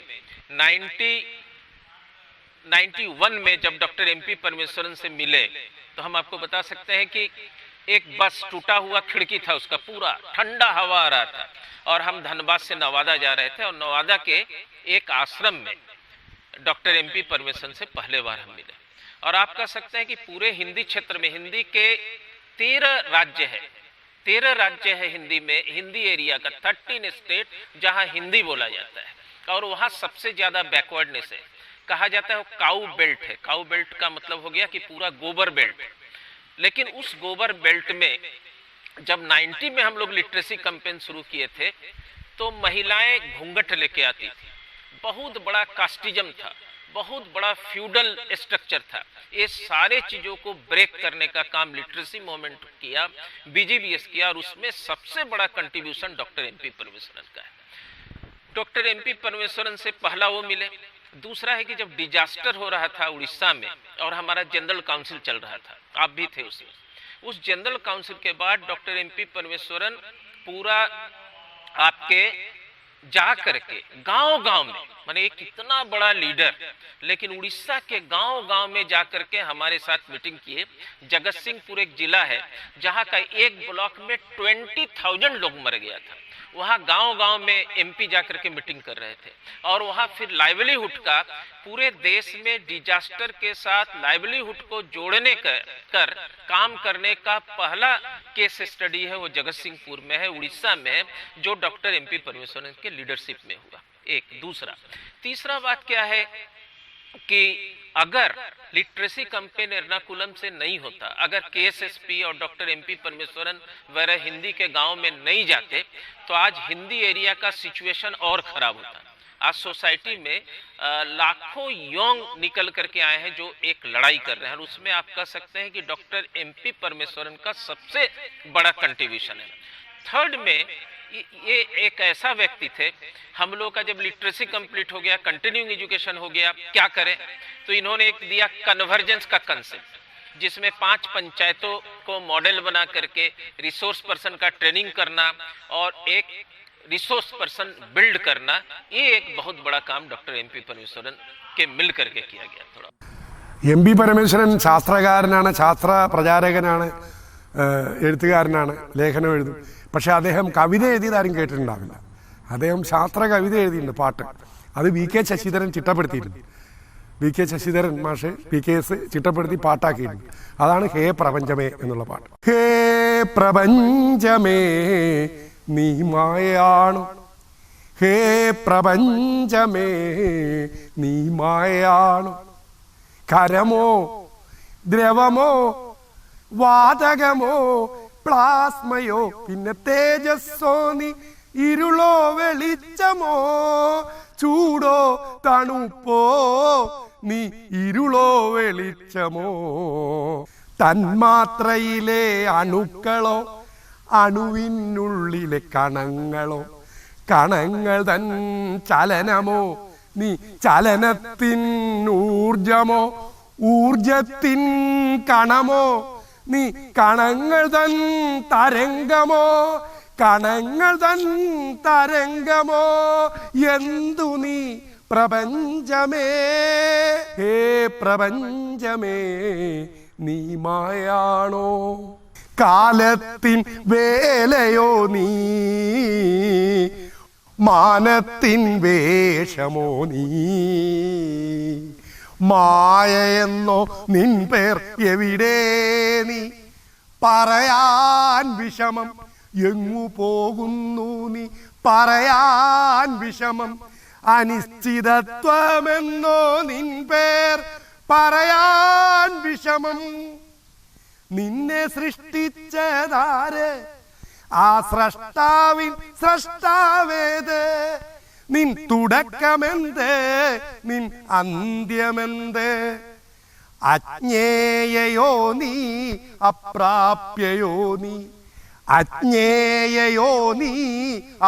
91 में जब डॉक्टर MP परमेश्वरन से मिले तो हम आपको बता सकते हैं कि एक बस टूटा हुआ खिड़की था, उसका पूरा ठंडा हवा आ रहा था, और हम धनबाद से नवादा जा रहे थे, और नवादा के एक आश्रम में डॉक्टर MP परमेश्वरन से पहले बार हम मिले। और आप कह सकते हैं कि पूरे हिंदी क्षेत्र में हिंदी के 13 राज्य है, 13 राज्य है हिंदी में, हिंदी एरिया का 13 स्टेट जहां हिंदी बोला जाता है, और वहां सबसे ज्यादा बैकवर्डनेस है। कहा जाता है वो काऊ बेल्ट है। काऊ बेल्ट का मतलब हो गया कि पूरा गोबर बेल्ट। लेकिन उस गोबर बेल्ट में जब 90 में हम लोग लिटरेसी कैंपेन शुरू किए थे तो महिलाएं घूंघट लेके आती थी। बहुत बड़ा कास्टिज्म था, बहुत बड़ा फ्यूडल स्ट्रक्चर था। ये सारे चीज़ों को ब्रेक करने का काम लिटरेसी मूवमेंट किया, BGBS किया, और उसमें सबसे बड़ा कंट्रीब्यूशन डॉक्टर MP परमेश्वरन का है। डॉक्टर MP परमेश्वरन से पहला वो मिले। दूसरा है कि जब डिजास्टर हो रहा था उड़ीसा में और हमारा जनरल काउंसिल चल रहा था, आप भी थे उसमें, उस जनरल काउंसिल के बाद डॉक्टर MP परमेश्वरन पूरा आपके जा करके गांव गांव में, माने एक इतना बड़ा लीडर लेकिन उड़ीसा के गांव गांव में जाकर के हमारे साथ मीटिंग किए। जगत सिंहपुर एक जिला है जहां का एक ब्लॉक में 20,000 लोग मर गया था। वहां गांव गांव में एमपी जाकर के मीटिंग कर रहे थे और वहां फिर लाइवलीहुड का, पूरे देश में डिजास्टर के साथ लाइवलीहुड को जोड़ने कर काम करने का पहला केस स्टडी है वो जगत सिंहपुर में है, उड़ीसा में है, जो डॉक्टर एमपी परमेश्वरन के लीडरशिप में हुआ। एक दूसरा, तीसरा बात क्या है कि अगर लिटरेसी कैंपेन एर्नाकुलम से नहीं होता, अगर केएसएसपी और डॉक्टर एमपी परमेश्वरन वगैरह हिंदी के गांव में नहीं जाते तो आज हिंदी एरिया का सिचुएशन और खराब होता। आज सोसाइटी में लाखों यंग निकल करके आए हैं जो एक लड़ाई कर रहे हैं और उसमें आप कह सकते हैं कि डॉक्टर एमपी परमेश्वरन का सबसे बड़ा कंट्रीब्यूशन है। थर्ड में ये एक ऐसा व्यक्ति थे, हम लोग का जब लिटरेसी कंप्लीट हो गया, कंटिन्यूइंग एजुकेशन हो गया, क्या करें, तो इन्होंने एक दिया कन्वर्जेंस का कंसेप्ट, जिसमें 5 पंचायतों को मॉडल बना करके रिसोर्स पर्सन का ट्रेनिंग करना और एक रिसोर्स पर्सन बिल्ड करना। ये एक बहुत बड़ा काम डॉक्टर एमपी परमेश्वरन के मिल करके किया गया। थोड़ा എം.പി. പരമേശ്വരൻ ശാസ്ത്രകാരനാണ്, ശാസ്ത്ര പ്രചാരകനാണ്, എഴുത്തുകാരനാണ്, ലേഖനം എഴുതും. പക്ഷെ അദ്ദേഹം കവിത എഴുതിയതാരും കേട്ടിട്ടുണ്ടാവില്ല. അദ്ദേഹം ശാസ്ത്ര കവിത എഴുതിയിട്ടുണ്ട്, പാട്ട്. അത് വി കെ ശശിധരൻ ചിട്ടപ്പെടുത്തിയിട്ടുണ്ട്. വി കെ ശശിധരൻ മാഷ് PKS ചിട്ടപ്പെടുത്തി പാട്ടാക്കിയിട്ടുണ്ട്. അതാണ് ഹേ പ്രപഞ്ചമേ എന്നുള്ള പാട്ട്. ഹേ പ്രപഞ്ചമേ നീ മായയാണു, ഹേ പ്രപഞ്ചമേ നീ മായയാണു, ഖരമോ ദ്രവമോ വാതകമോ പ്ലാസ്മയോ പിന്നെ തേജസ്സോ നീ ഇരുളോ വെളിച്ചമോ ചൂടോ തണുപ്പോ നീ ഇരുളോ വെളിച്ചമോ തന്മാത്രയിലെ അണുക്കളോ അണുവിനുള്ളിലെ കണങ്ങളോ കണങ്ങൾ തൻ ചലനമോ നീ ചലനത്തിൻ ഊർജമോ ഊർജത്തിൻ കണമോ നീ കണങ്ങൾ തൻ തരംഗമോ കണങ്ങൾ തൻ തരംഗമോ എന്തു നീ പ്രപഞ്ചമേ ഹേ പ്രപഞ്ചമേ നീ മായാണോ കാലത്തിൻ വേലയോ നീ മാനത്തിൻ വേഷമോ നീ മായയെന്നോ നിൻ പേർ എവിടെ നീ പറയാൻ വിഷമം എങ്ങു പോകുന്നു നീ പറയാൻ വിഷമം അനിശ്ചിതത്വമെന്നോ നിൻ പേർ പറയാൻ വിഷമം നിന്നെ സൃഷ്ടിച്ചതാര് ആ സ്രഷ്ടാവിൻ സ്രഷ്ടാവേത് നിൻ തുടക്കമെന്ത് നിൻ അന്ത്യമെന്ത് അജ്ഞേയയോ നീ അപ്രാപ്യയോ നീ അജ്ഞേയയോ നീ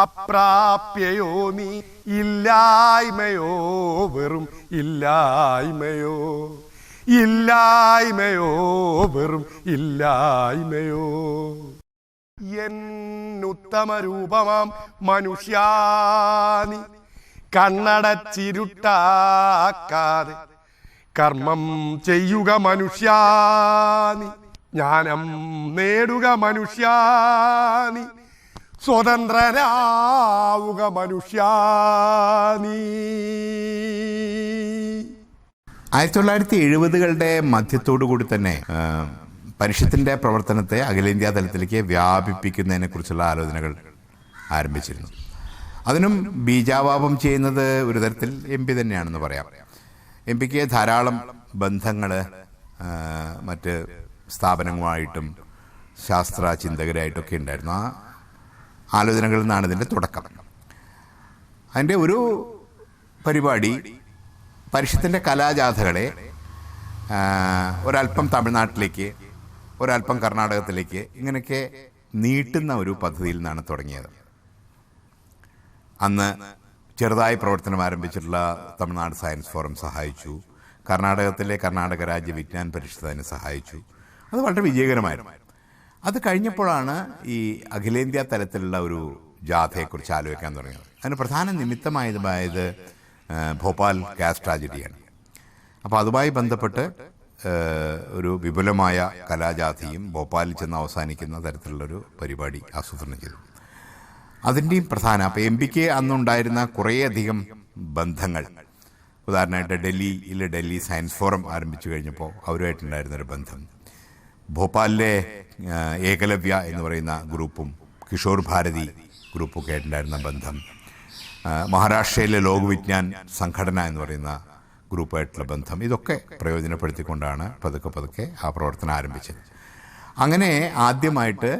അപ്രാപ്യയോ നീ ഇല്ലായ്മയോ വെറും ഇല്ലായ്മയോ ഇല്ലായ്മയോ വെറും ഇല്ലായ്മയോ എന്നുത്തമ രൂപമാം മനുഷ്യാനി കണ്ണടച്ചിരുട്ടാക്കാതെ കർമ്മം ചെയ്യുക മനുഷ്യാനി ജ്ഞാനം നേടുക മനുഷ്യാനി സ്വതന്ത്രനാവുക മനുഷ്യാനി. 1970കളുടെ മധ്യത്തോടു കൂടി തന്നെ പരിഷത്തിന്റെ പ്രവർത്തനത്തെ അഖിലേന്ത്യാ തലത്തിലേക്ക് വ്യാപിപ്പിക്കുന്നതിനെ കുറിച്ചുള്ള ആലോചനകൾ ആരംഭിച്ചിരുന്നു. അതിനും ബീജാവാപം ചെയ്യുന്നത് ഒരു തരത്തിൽ MP തന്നെയാണെന്ന് പറയാം. MP-ക്ക് ധാരാളം ബന്ധങ്ങൾ മറ്റ് സ്ഥാപനങ്ങളുമായിട്ടും ശാസ്ത്ര ചിന്തകരായിട്ടൊക്കെ ഉണ്ടായിരുന്നു. ആ ആലോചനകളിൽ നിന്നാണ് ഇതിൻ്റെ തുടക്കം. അതിൻ്റെ ഒരു പരിപാടി പരിഷത്തിൻ്റെ കലാജാഥകളെ ഒരല്പം തമിഴ്നാട്ടിലേക്ക്, ഒരല്പം കർണാടകത്തിലേക്ക് ഇങ്ങനെയൊക്കെ നീട്ടുന്ന ഒരു പദ്ധതിയിൽ നിന്നാണ് തുടങ്ങിയത്. അന്ന് ചെറുതായി പ്രവർത്തനം ആരംഭിച്ചിട്ടുള്ള തമിഴ്നാട് സയൻസ് ഫോറം സഹായിച്ചു. കർണാടകത്തിലെ കർണാടക രാജ്യ വിജ്ഞാൻ പരിഷത്ത് അതിനെ സഹായിച്ചു. അത് വളരെ വിജയകരമായിരുന്നു. അത് കഴിഞ്ഞപ്പോഴാണ് ഈ അഖിലേന്ത്യാ തലത്തിലുള്ള ഒരു ജാഥയെക്കുറിച്ച് ആലോചിക്കാൻ തുടങ്ങിയത്. അതിന് പ്രധാന നിമിത്തമായത് ഭോപ്പാൽ ഗ്യാസ് ട്രാജഡിയാണ്. അപ്പോൾ അതുമായി ബന്ധപ്പെട്ട് ഒരു വിപുലമായ കലാജാഥയും ഭോപ്പാലിൽ ചെന്ന് അവസാനിക്കുന്ന തരത്തിലുള്ളൊരു പരിപാടി ആസൂത്രണം ചെയ്തു. അതിൻ്റെയും പ്രധാന അപ്പോൾ എം പിക്ക് അന്നുണ്ടായിരുന്ന കുറേയധികം ബന്ധങ്ങൾ, ഉദാഹരണമായിട്ട് ഡൽഹി സയൻസ് ഫോറം ആരംഭിച്ചു കഴിഞ്ഞപ്പോൾ അവരുമായിട്ടുണ്ടായിരുന്നൊരു ബന്ധം, ഭോപ്പാലിലെ ഏകലവ്യ എന്ന് പറയുന്ന ഗ്രൂപ്പും കിഷോർ ഭാരതി ഗ്രൂപ്പൊക്കെ ആയിട്ടുണ്ടായിരുന്ന ബന്ധം, മഹാരാഷ്ട്രയിലെ ലോക് വിജ്ഞാൻ സംഘടന എന്ന് പറയുന്ന ഗ്രൂപ്പായിട്ടുള്ള ബന്ധം, ഇതൊക്കെ പ്രയോജനപ്പെടുത്തിക്കൊണ്ടാണ് പതുക്കെ ആ പ്രവർത്തനം ആരംഭിച്ചത്. അങ്ങനെ ആദ്യമായിട്ട്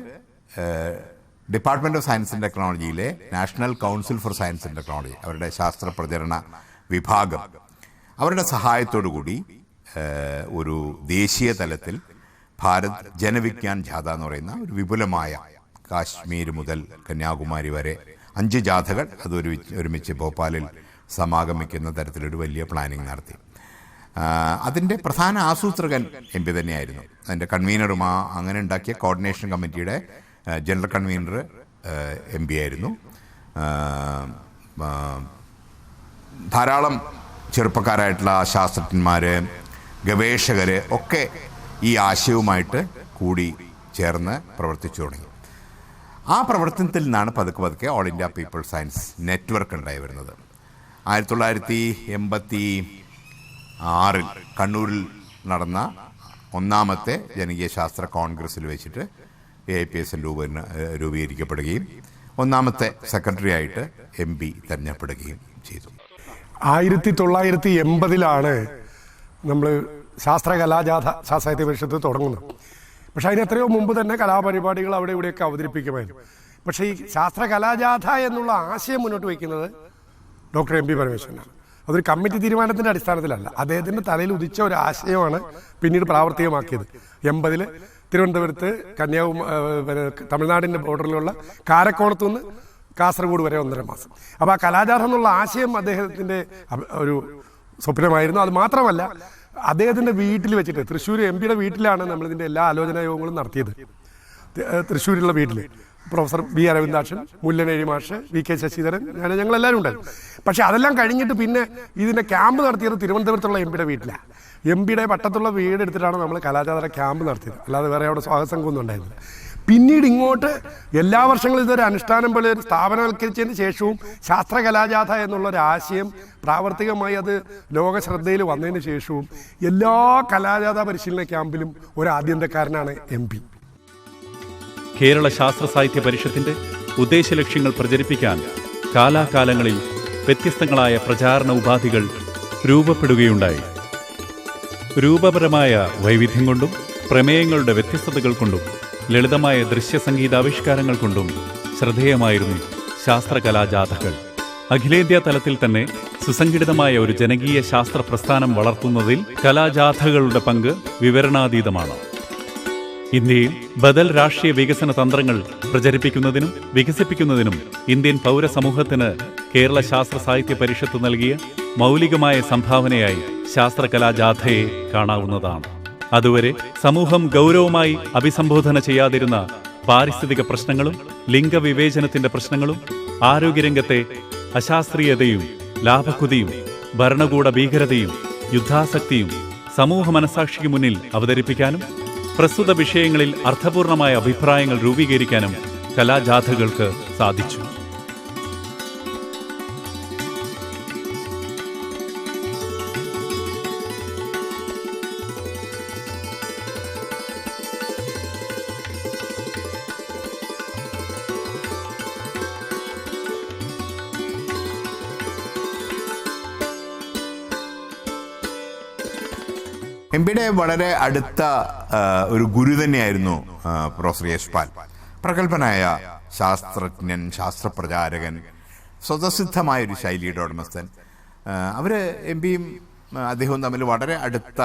ഡിപ്പാർട്ട്മെൻറ്റ് ഓഫ് സയൻസ് ആൻഡ് ടെക്നോളജിയിലെ national council for science and technology, അവരുടെ ശാസ്ത്ര പ്രചരണ വിഭാഗം, അവരുടെ സഹായത്തോടുകൂടി ഒരു ദേശീയ തലത്തിൽ ഭാരത് ജനവിജ്ഞാൻ ജാഥ എന്ന് പറയുന്ന ഒരു വിപുലമായ കാശ്മീർ മുതൽ കന്യാകുമാരി വരെ 5 ജാഥകൾ അത് ഒരുമിച്ച് ഭോപ്പാലിൽ സമാഗമിക്കുന്ന തരത്തിലൊരു വലിയ പ്ലാനിങ് നടത്തി. അതിൻ്റെ പ്രധാന ആസൂത്രകൻ എം പി തന്നെയായിരുന്നു. അതിൻ്റെ കൺവീനറും അങ്ങനെ ഉണ്ടാക്കിയ കോർഡിനേഷൻ കമ്മിറ്റിയുടെ ജനറൽ കൺവീനർ എം പി ആയിരുന്നു. ധാരാളം ചെറുപ്പക്കാരായിട്ടുള്ള ശാസ്ത്രജ്ഞന്മാർ, ഗവേഷകർ ഒക്കെ ഈ ആശയവുമായിട്ട് കൂടി ചേർന്ന് പ്രവർത്തിച്ചു തുടങ്ങി. ആ പ്രവർത്തനത്തിൽ നിന്നാണ് പതുക്കെ all India people science network ഉണ്ടായി വരുന്നത്. 1986 കണ്ണൂരിൽ നടന്ന ഒന്നാമത്തെ ജനകീയ ശാസ്ത്ര കോൺഗ്രസ്സിൽ വെച്ചിട്ട് AIPSL രൂപീകരിക്കപ്പെടുകയും ഒന്നാമത്തെ സെക്രട്ടറി ആയിട്ട് MP തിരഞ്ഞെടുക്കപ്പെടുകയും ചെയ്തു. 1980 നമ്മൾ ശാസ്ത്ര കലാജാഥ ശാസ്ത്രാഹിത്യ പരിഷത്ത് തുടങ്ങുന്നത്. പക്ഷെ അതിന് എത്രയോ മുമ്പ് തന്നെ കലാപരിപാടികൾ അവിടെ ഇവിടെയൊക്കെ അവതരിപ്പിക്കുമായിരുന്നു. പക്ഷേ ഈ ശാസ്ത്ര കലാജാഥ എന്നുള്ള ആശയം മുന്നോട്ട് വയ്ക്കുന്നത് ഡോക്ടർ MP പരമേശ്വരനാണ്. അതൊരു കമ്മിറ്റി തീരുമാനത്തിൻ്റെ അടിസ്ഥാനത്തിലല്ല, അദ്ദേഹത്തിൻ്റെ തലയിൽ ഉദിച്ച ഒരു ആശയമാണ് പിന്നീട് പ്രാവർത്തികമാക്കിയത്. 80 തിരുവനന്തപുരത്ത് തമിഴ്നാടിൻ്റെ ബോർഡറിലുള്ള കാരക്കോണത്തു നിന്ന് കാസർഗോഡ് വരെ 1.5 മാസം. അപ്പോൾ ആ കലാജാഥ എന്നുള്ള ആശയം അദ്ദേഹത്തിൻ്റെ ഒരു സ്വപ്നമായിരുന്നു. അത് മാത്രമല്ല, അദ്ദേഹത്തിൻ്റെ വീട്ടിൽ വെച്ചിട്ട്, തൃശ്ശൂർ MP വീട്ടിലാണ് നമ്മളിതിൻ്റെ എല്ലാ ആലോചനാ യോഗങ്ങളും നടത്തിയത്. തൃശ്ശൂരിലുള്ള വീട്ടിൽ പ്രൊഫസർ B. അരവിന്ദാക്ഷൻ, മുല്ലനേഴി മാഷ്, VK ശശിധരൻ, ഞങ്ങളെല്ലാവരും ഉണ്ടായിരുന്നു. പക്ഷെ അതെല്ലാം കഴിഞ്ഞിട്ട് പിന്നെ ഇതിൻ്റെ ക്യാമ്പ് നടത്തിയത് തിരുവനന്തപുരത്തുള്ള MP വീട്ടിലാണ്. MP പട്ടത്തുള്ള വീട് എടുത്തിട്ടാണ് നമ്മൾ കലാജാഥ ക്യാമ്പ് നടത്തിയത്. അല്ലാതെ വേറെ അവിടെ സ്വാഗത സംഘമൊന്നും ഉണ്ടായിരുന്നില്ല. പിന്നീട് ഇങ്ങോട്ട് എല്ലാ വർഷങ്ങളും ഇതൊരു അനുഷ്ഠാനം പോലെ ഒരു സ്ഥാപനവൽക്കരിച്ചതിന് ശേഷവും ശാസ്ത്ര കലാജാഥ എന്നുള്ളൊരു ആശയം പ്രാവർത്തികമായി അത് ലോക ശ്രദ്ധയിൽ വന്നതിന് ശേഷവും എല്ലാ കലാജാഥ പരിശീലന ക്യാമ്പിലും ഒരു ആദ്യന്തക്കാരനാണ് MP. കേരള ശാസ്ത്ര സാഹിത്യ പരിഷത്തിന്റെ ഉദ്ദേശലക്ഷ്യങ്ങൾ പ്രചരിപ്പിക്കാൻ കാലാകാലങ്ങളിൽ വ്യത്യസ്തങ്ങളായ പ്രചാരണ ഉപാധികൾ രൂപപ്പെടുകയുണ്ടായി. രൂപപരമായ വൈവിധ്യം കൊണ്ടും പ്രമേയങ്ങളുടെ വ്യത്യസ്തതകൾ കൊണ്ടും ലളിതമായ ദൃശ്യസംഗീതാവിഷ്കാരങ്ങൾ കൊണ്ടും ശ്രദ്ധേയമായിരുന്നു ശാസ്ത്രകലാജാഥകൾ. അഖിലേന്ത്യാ തലത്തിൽ തന്നെ സുസംഘടിതമായ ഒരു ജനകീയ ശാസ്ത്ര പ്രസ്ഥാനം വളർത്തുന്നതിൽ കലാജാഥകളുടെ പങ്ക് വിവരണാതീതമാണ്. ഇന്ത്യയിൽ ബദൽ രാഷ്ട്രീയ വികസന തന്ത്രങ്ങൾ പ്രചരിപ്പിക്കുന്നതിനും വികസിപ്പിക്കുന്നതിനും ഇന്ത്യൻ പൗരസമൂഹത്തിന് കേരള ശാസ്ത്ര സാഹിത്യ പരിഷത്ത് നൽകിയ മൗലികമായ സംഭാവനയായി ശാസ്ത്രകലാജാഥയെ കാണാവുന്നതാണ്. അതുവരെ സമൂഹം ഗൗരവമായി അഭിസംബോധന ചെയ്യാതിരുന്ന പാരിസ്ഥിതിക പ്രശ്നങ്ങളും ലിംഗവിവേചനത്തിന്റെ പ്രശ്നങ്ങളും ആരോഗ്യരംഗത്തെ അശാസ്ത്രീയതയും ലാഭക്കുതിയും ഭരണകൂട ഭീകരതയും യുദ്ധാസക്തിയും സമൂഹ മനസാക്ഷിക്ക് മുന്നിൽ അവതരിപ്പിക്കാനും പ്രസ്തുത വിഷയങ്ങളിൽ അർത്ഥപൂർണമായ അഭിപ്രായങ്ങൾ രൂപീകരിക്കാനും കലാജാഥകൾക്ക് സാധിച്ചു. MP വളരെ അടുത്ത ഒരു ഗുരു തന്നെയായിരുന്നു പ്രൊഫസർ യശ്പാൽ. പ്രഗത്ഭനായ ശാസ്ത്രജ്ഞൻ, ശാസ്ത്രപ്രചാരകൻ, സ്വതസിദ്ധമായൊരു ശൈലിയുടെ ഉടമസ്ഥൻ. അവർ MP-യും അദ്ദേഹവും തമ്മിൽ വളരെ അടുത്ത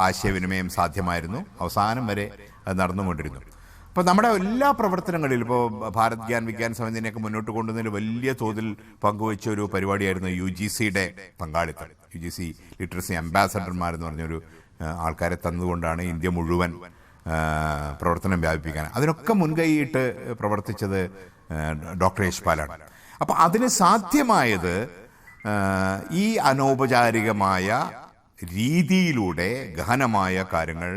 ആശയവിനിമയം സാധ്യമായിരുന്നു. അവസാനം വരെ അത് നടന്നുകൊണ്ടിരുന്നു. അപ്പോൾ നമ്മുടെ എല്ലാ പ്രവർത്തനങ്ങളിലും, ഇപ്പോൾ ഭാരത് വിജ്ഞാൻ സമിതിനെയൊക്കെ മുന്നോട്ട് കൊണ്ടുവന്നതിൽ വലിയ തോതിൽ പങ്കുവച്ച ഒരു പരിപാടിയായിരുന്നു UGCയുടെ പങ്കാളിത്തം. UGC ലിറ്ററസി അംബാസഡർമാരെന്ന് പറഞ്ഞൊരു ആൾക്കാരെ തന്നുകൊണ്ടാണ് ഇന്ത്യ മുഴുവൻ പ്രവർത്തനം വ്യാപിപ്പിക്കാൻ. അതിനൊക്കെ മുൻകൈയിട്ട് പ്രവർത്തിച്ചത് ഡോക്ടർ യശ്പാലാണ്. അപ്പോൾ അതിന് സാധ്യമായത് ഈ അനൗപചാരികമായ രീതിയിലൂടെ ഗഹനമായ കാര്യങ്ങൾ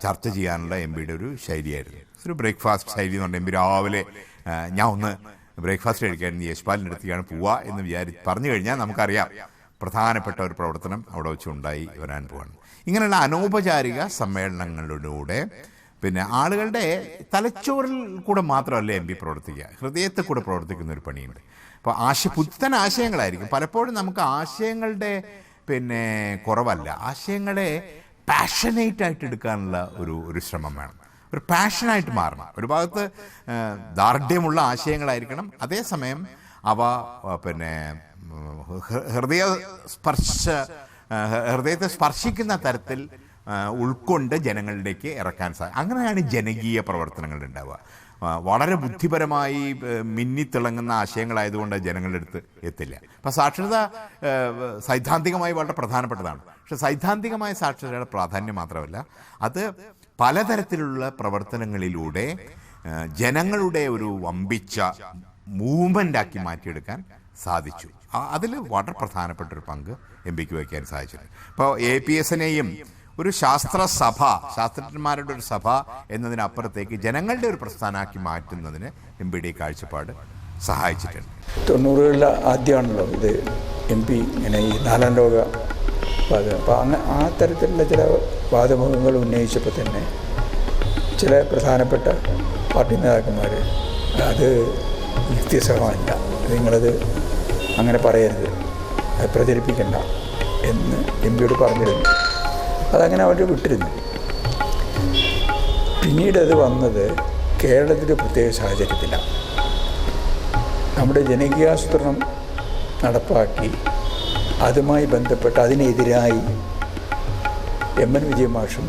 ചർച്ച ചെയ്യാനുള്ള എം പിയുടെ ഒരു ശൈലിയായിരുന്നു. ഒരു ബ്രേക്ക്ഫാസ്റ്റ് ശൈലി എന്ന് പറഞ്ഞാൽ എം പി രാവിലെ ഞാൻ ഒന്ന് ബ്രേക്ക്ഫാസ്റ്റ് കഴിക്കാൻ യശ്പാലിൻ്റെ അടുത്തേക്കാണ് പോവുക എന്ന് പറഞ്ഞു കഴിഞ്ഞാൽ നമുക്കറിയാം പ്രധാനപ്പെട്ട ഒരു പ്രവർത്തനം അവിടെ വെച്ച് ഉണ്ടായി വരാൻ പോവാണ്. ഇങ്ങനെയുള്ള അനൗപചാരിക സമ്മേളനങ്ങളിലൂടെ പിന്നെ ആളുകളുടെ തലച്ചോറിൽ കൂടെ മാത്രമല്ല എം പി പ്രവർത്തിക്കുക, ഹൃദയത്തിൽ കൂടെ പ്രവർത്തിക്കുന്ന ഒരു പണിയുണ്ട്. അപ്പോൾ പുത്തൻ ആശയങ്ങളായിരിക്കും. പലപ്പോഴും നമുക്ക് ആശയങ്ങളുടെ പിന്നെ കുറവല്ല, ആശയങ്ങളെ പാഷനേറ്റായിട്ട് എടുക്കാനുള്ള ഒരു ശ്രമം വേണം. ഒരു പാഷനായിട്ട് മാറണം. ഒരു ഭാഗത്ത് ദാർഢ്യമുള്ള ആശയങ്ങളായിരിക്കണം, അതേസമയം അവ പിന്നെ ഹൃദയത്തെ സ്പർശിക്കുന്ന തരത്തിൽ ഉൾക്കൊണ്ട് ജനങ്ങളിലേക്ക് ഇറക്കാൻ സാധിക്കും. അങ്ങനെയാണ് ജനകീയ പ്രവർത്തനങ്ങൾ ഉണ്ടാവുക. വളരെ ബുദ്ധിപരമായി മിന്നിത്തിളങ്ങുന്ന ആശയങ്ങളായതുകൊണ്ട് ജനങ്ങളുടെ അടുത്ത് എത്തില്ല. അപ്പം സാക്ഷരത സൈദ്ധാന്തികമായി വളരെ പ്രധാനപ്പെട്ടതാണ്. പക്ഷെ സൈദ്ധാന്തികമായ സാക്ഷരതയുടെ പ്രാധാന്യം മാത്രമല്ല, അത് പലതരത്തിലുള്ള പ്രവർത്തനങ്ങളിലൂടെ ജനങ്ങളുടെ ഒരു വമ്പിച്ച മൂവ്മെൻ്റാക്കി മാറ്റിയെടുക്കാൻ സാധിച്ചു. അതിൽ വളരെ പ്രധാനപ്പെട്ടൊരു പങ്ക് എം പിക്ക് വയ്ക്കാൻ സാധിച്ചിട്ടുണ്ട്. ഇപ്പോൾ APSനെയും ഒരു ശാസ്ത്രസഭ, ശാസ്ത്രജ്ഞന്മാരുടെ ഒരു സഭ എന്നതിനപ്പുറത്തേക്ക് ജനങ്ങളുടെ ഒരു പ്രസ്ഥാനമാക്കി മാറ്റുന്നതിന് എം പിയുടെ കാഴ്ചപ്പാട് സഹായിച്ചിട്ടുണ്ട്. 90കളിലെ ആദ്യമാണല്ലോ ഇത് എം പി ഇങ്ങനെ ഈ 4ാം ലോക വാദം. അപ്പോൾ ആ തരത്തിലുള്ള ചില വാദമുഖങ്ങൾ ഉന്നയിച്ചപ്പോൾ തന്നെ ചില പ്രധാനപ്പെട്ട പാർട്ടി നേതാക്കന്മാർ അത് യുക്തിസഹമല്ല, നിങ്ങളത് അങ്ങനെ പറയരുത്, അത് പ്രചരിപ്പിക്കണ്ട എന്ന് എം പിയോട് പറഞ്ഞിരുന്നു. അതങ്ങനെ അവർ വിട്ടിരുന്നു. പിന്നീട് അത് വന്നത് കേരളത്തിൻ്റെ പ്രത്യേക സാഹചര്യത്തിലാണ്. നമ്മുടെ ജനകീയാസൂത്രണം നടപ്പാക്കി അതുമായി ബന്ധപ്പെട്ട് അതിനെതിരായി MN വിജയൻ മാഷും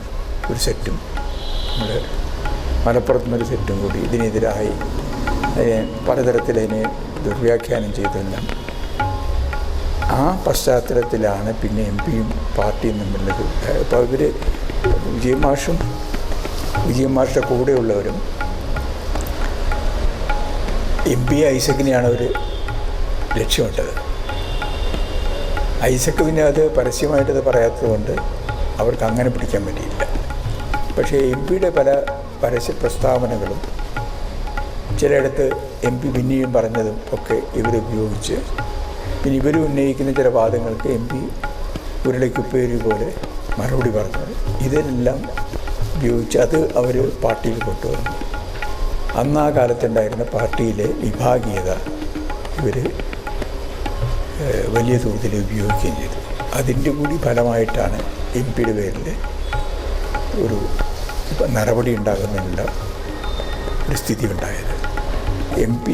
ഒരു സെറ്റും നമ്മുടെ മലപ്പുറത്തുനിന്നൊരു സെറ്റും കൂടി ഇതിനെതിരായി പലതരത്തിലതിനെ ദുർവ്യാഖ്യാനം ചെയ്തെല്ലാം. ആ പശ്ചാത്തലത്തിലാണ് പിന്നെ എം പിയും പാർട്ടിയും തമ്മിലുള്ളത്. അപ്പോൾ ഇവർ വിജയൻ മാഷിൻ്റെ കൂടെയുള്ളവരും MP ഐസക്കിനെയാണ് അവർ ലക്ഷ്യമിട്ടത്. ഐസക്ക് പിന്നെ അത് പരസ്യമായിട്ടത് പറയാത്തതുകൊണ്ട് അവർക്ക് അങ്ങനെ പിടിക്കാൻ പറ്റിയില്ല. പക്ഷേ MP പല പരസ്യ പ്രസ്താവനകളും ചിലയിടത്ത് MP പിന്നെയും പറഞ്ഞതും ഒക്കെ ഇവരുപയോഗിച്ച് പിന്നെ ഇവർ ഉന്നയിക്കുന്ന ചില വാദങ്ങൾക്ക് MP ഉരുളയ്ക്കുപ്പേരി പോലെ മറുപടി പറഞ്ഞത് ഇതെല്ലാം ഉപയോഗിച്ച് അത് അവർ പാർട്ടിയിൽ കൊണ്ടുവന്നു. അന്ന് ആ കാലത്തുണ്ടായിരുന്ന പാർട്ടിയിലെ വിഭാഗീയത ഇവർ വലിയ തോതിൽ ഉപയോഗിക്കുകയും ചെയ്തു. അതിൻ്റെ കൂടി ഫലമായിട്ടാണ് MP പേരിൽ ഒരു നടപടി ഉണ്ടാകുന്നതിനുള്ള ഒരു സ്ഥിതി ഉണ്ടായത്. MP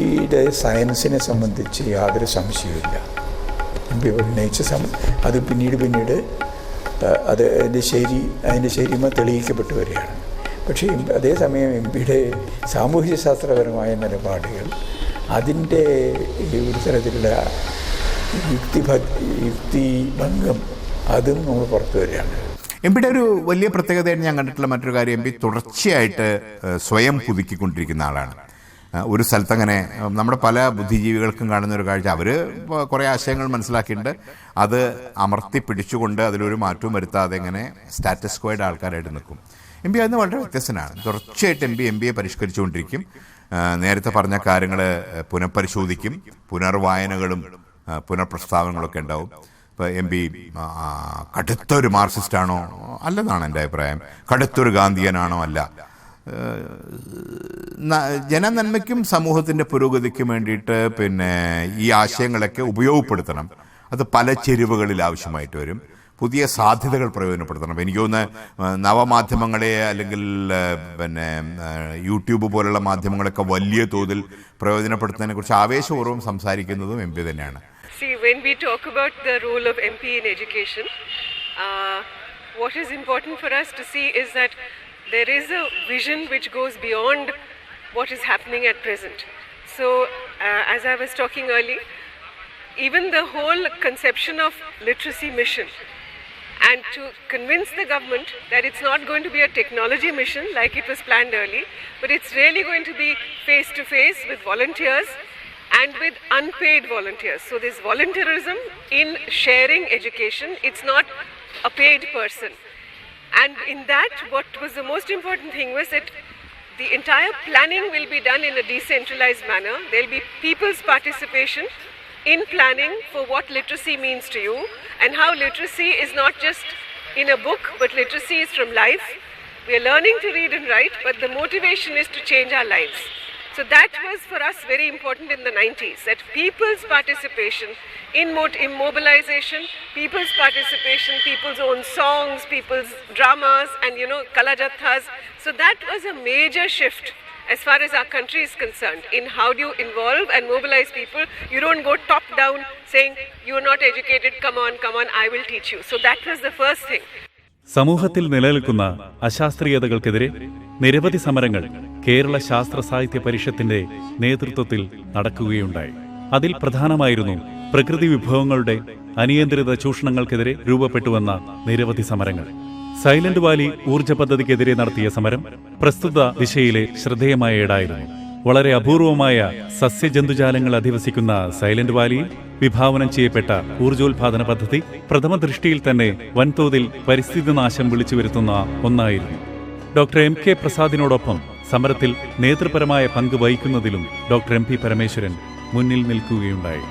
സയൻസിനെ സംബന്ധിച്ച് യാതൊരു സംശയവുമില്ല. MP ഉന്നയിച്ച അത് പിന്നീട് അതിൻ്റെ ശരിമ തെളിയിക്കപ്പെട്ടു വരികയാണ്. പക്ഷേ അതേസമയം MP സാമൂഹ്യ ശാസ്ത്രപരമായ നിലപാടുകൾ അതിൻ്റെ ഒരു തരത്തിലുള്ള യുക്തിഭംഗം അതും നമ്മൾ പുറത്തു വരികയാണ്. MP ഒരു വലിയ പ്രത്യേകതയായിട്ട് ഞാൻ കണ്ടിട്ടുള്ള മറ്റൊരു കാര്യം, MP തുടർച്ചയായിട്ട് സ്വയം പുതുക്കിക്കൊണ്ടിരിക്കുന്ന ആളാണ്. ഒരു സ്ഥലത്തങ്ങനെ നമ്മുടെ പല ബുദ്ധിജീവികൾക്കും കാണുന്ന ഒരു കാഴ്ച, അവർ കുറേ ആശയങ്ങൾ മനസ്സിലാക്കിയിട്ടുണ്ട്, അത് അമർത്തി പിടിച്ചുകൊണ്ട് അതിലൊരു മാറ്റവും വരുത്താതെ ഇങ്ങനെ സ്റ്റാറ്റസ് ക്വോയുടെ ആൾക്കാരായിട്ട് നിൽക്കും. MP അതിന് വളരെ വ്യത്യസ്തനാണ്. തുടർച്ചയായിട്ട് MPയെ പരിഷ്കരിച്ചുകൊണ്ടിരിക്കും. നേരത്തെ പറഞ്ഞ കാര്യങ്ങൾ പുനഃപരിശോധിക്കും. പുനർവായനകളും പുനഃപ്രസ്താവനകളൊക്കെ ഉണ്ടാവും. ഇപ്പോൾ MP കടുത്തൊരു മാർക്സിസ്റ്റാണോ അല്ലെന്നാണ് എൻ്റെ അഭിപ്രായം. കടുത്തൊരു ഗാന്ധിയനാണോ അല്ല. ജനനന്മയ്ക്കും സമൂഹത്തിൻ്റെ പുരോഗതിക്കും വേണ്ടിയിട്ട് പിന്നെ ഈ ആശയങ്ങളൊക്കെ ഉപയോഗപ്പെടുത്തണം. അത് പല ചെരുവുകളിൽ ആവശ്യമായിട്ട് വരും. പുതിയ സാധ്യതകൾ പ്രയോജനപ്പെടുത്തണം. എനിക്ക് തോന്നുന്നു നവമാധ്യമങ്ങളെ അല്ലെങ്കിൽ പിന്നെ യൂട്യൂബ് പോലുള്ള മാധ്യമങ്ങളൊക്കെ വലിയ തോതിൽ പ്രയോജനപ്പെടുത്തുന്നതിനെ കുറിച്ച് ആവേശപൂർവ്വം സംസാരിക്കുന്നതും MP തന്നെയാണ്. See, when we talk about the role of MP in education, what is important for us to see is that there is a vision which goes beyond what is happening at present. So, as I was talking earlier, even the whole conception of literacy mission and to convince the government that it's not going to be a technology mission like it was planned early, but it's really going to be face-to-face with volunteers and with unpaid volunteers. So there's volunteerism in sharing education. It's not a paid person. And in that, what was the most important thing was that the entire planning will be done in a decentralized manner. There'll be people's participation in planning for what literacy means to you, and how literacy is not just in a book, but literacy is from life. We are learning to read and write, but the motivation is to change our lives. So that was for us very important in the 90s, that people's participation in mobilization, people's participation, people's own songs, people's dramas, and kalajathas. So that was a major shift as far as our country is concerned, in how do you involve and mobilize people. You don't go top down saying, you're not educated, come on, I will teach you. So that was the first thing. സമൂഹത്തിൽ നിലനിൽക്കുന്ന അശാസ്ത്രീയതകൾക്കെതിരെ നിരവധി സമരങ്ങൾ കേരള ശാസ്ത്ര സാഹിത്യ പരിഷത്തിന്റെ നേതൃത്വത്തിൽ നടക്കുകയുണ്ടായി. അതിൽ പ്രധാനമായിരുന്നു പ്രകൃതി വിഭവങ്ങളുടെ അനിയന്ത്രിത ചൂഷണങ്ങൾക്കെതിരെ രൂപപ്പെട്ടുവന്ന നിരവധി സമരങ്ങൾ. സൈലന്റ് വാലി ഊർജ്ജ പദ്ധതിക്കെതിരെ നടത്തിയ സമരം പ്രസ്തുത ദിശയിലെ ശ്രദ്ധേയമായ ഏടായിരുന്നു. വളരെ അപൂർവമായ സസ്യജന്തുജാലങ്ങൾ അധിവസിക്കുന്ന സൈലന്റ് വാലിയിൽ വിഭാവനം ചെയ്യപ്പെട്ട ഊർജ്ജോത്പാദന പദ്ധതി പ്രഥമ ദൃഷ്ടിയിൽ തന്നെ വൻതോതിൽ പരിസ്ഥിതി നാശം വിളിച്ചു വരുത്തുന്ന ഒന്നായിരുന്നു. Doctor M.K. പ്രസാദിനോടൊപ്പം സമരത്തിൽ നേതൃപരമായ പങ്ക് വഹിക്കുന്നതിലും ഡോക്ടർ M.P. പരമേശ്വരൻ മുന്നിൽ നിൽക്കുകയുണ്ടായി.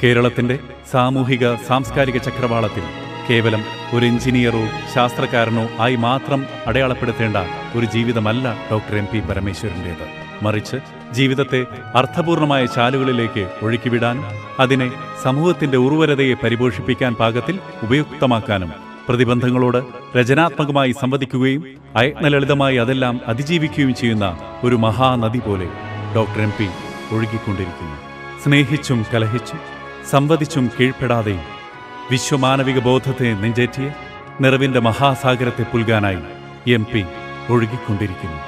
കേരളത്തിന്റെ സാമൂഹിക സാംസ്കാരിക ചക്രവാളത്തിൽ കേവലം ഒരു എഞ്ചിനീയറോ ശാസ്ത്രകാരനോ ആയി മാത്രം അടയാളപ്പെടുത്തേണ്ട ഒരു ജീവിതമല്ല ഡോക്ടർ M.P. പരമേശ്വരൻ്റേത്. മറിച്ച് ജീവിതത്തെ അർത്ഥപൂർണമായ ചാലുകളിലേക്ക് ഒഴുക്കിവിടാനും അതിനെ സമൂഹത്തിന്റെ ഉർവരതയെ പരിപോഷിപ്പിക്കാൻ പാകത്തിൽ ഉപയുക്തമാക്കാനും പ്രതിബന്ധങ്ങളോട് രചനാത്മകമായി സംവദിക്കുകയും അയത്നലളിതമായി അതെല്ലാം അതിജീവിക്കുകയും ചെയ്യുന്ന ഒരു മഹാനദി പോലെ ഡോക്ടർ M.P. ഒഴുകിക്കൊണ്ടിരിക്കുന്നു. സ്നേഹിച്ചും കലഹിച്ചും സംവദിച്ചും കീഴ്പ്പെടാതെയും വിശ്വമാനവിക ബോധത്തെ നെഞ്ചേറ്റിയ നിറവിന്റെ മഹാസാഗരത്തെ പുൽകാനായി M.P. ഒഴുകിക്കൊണ്ടിരിക്കുന്നു.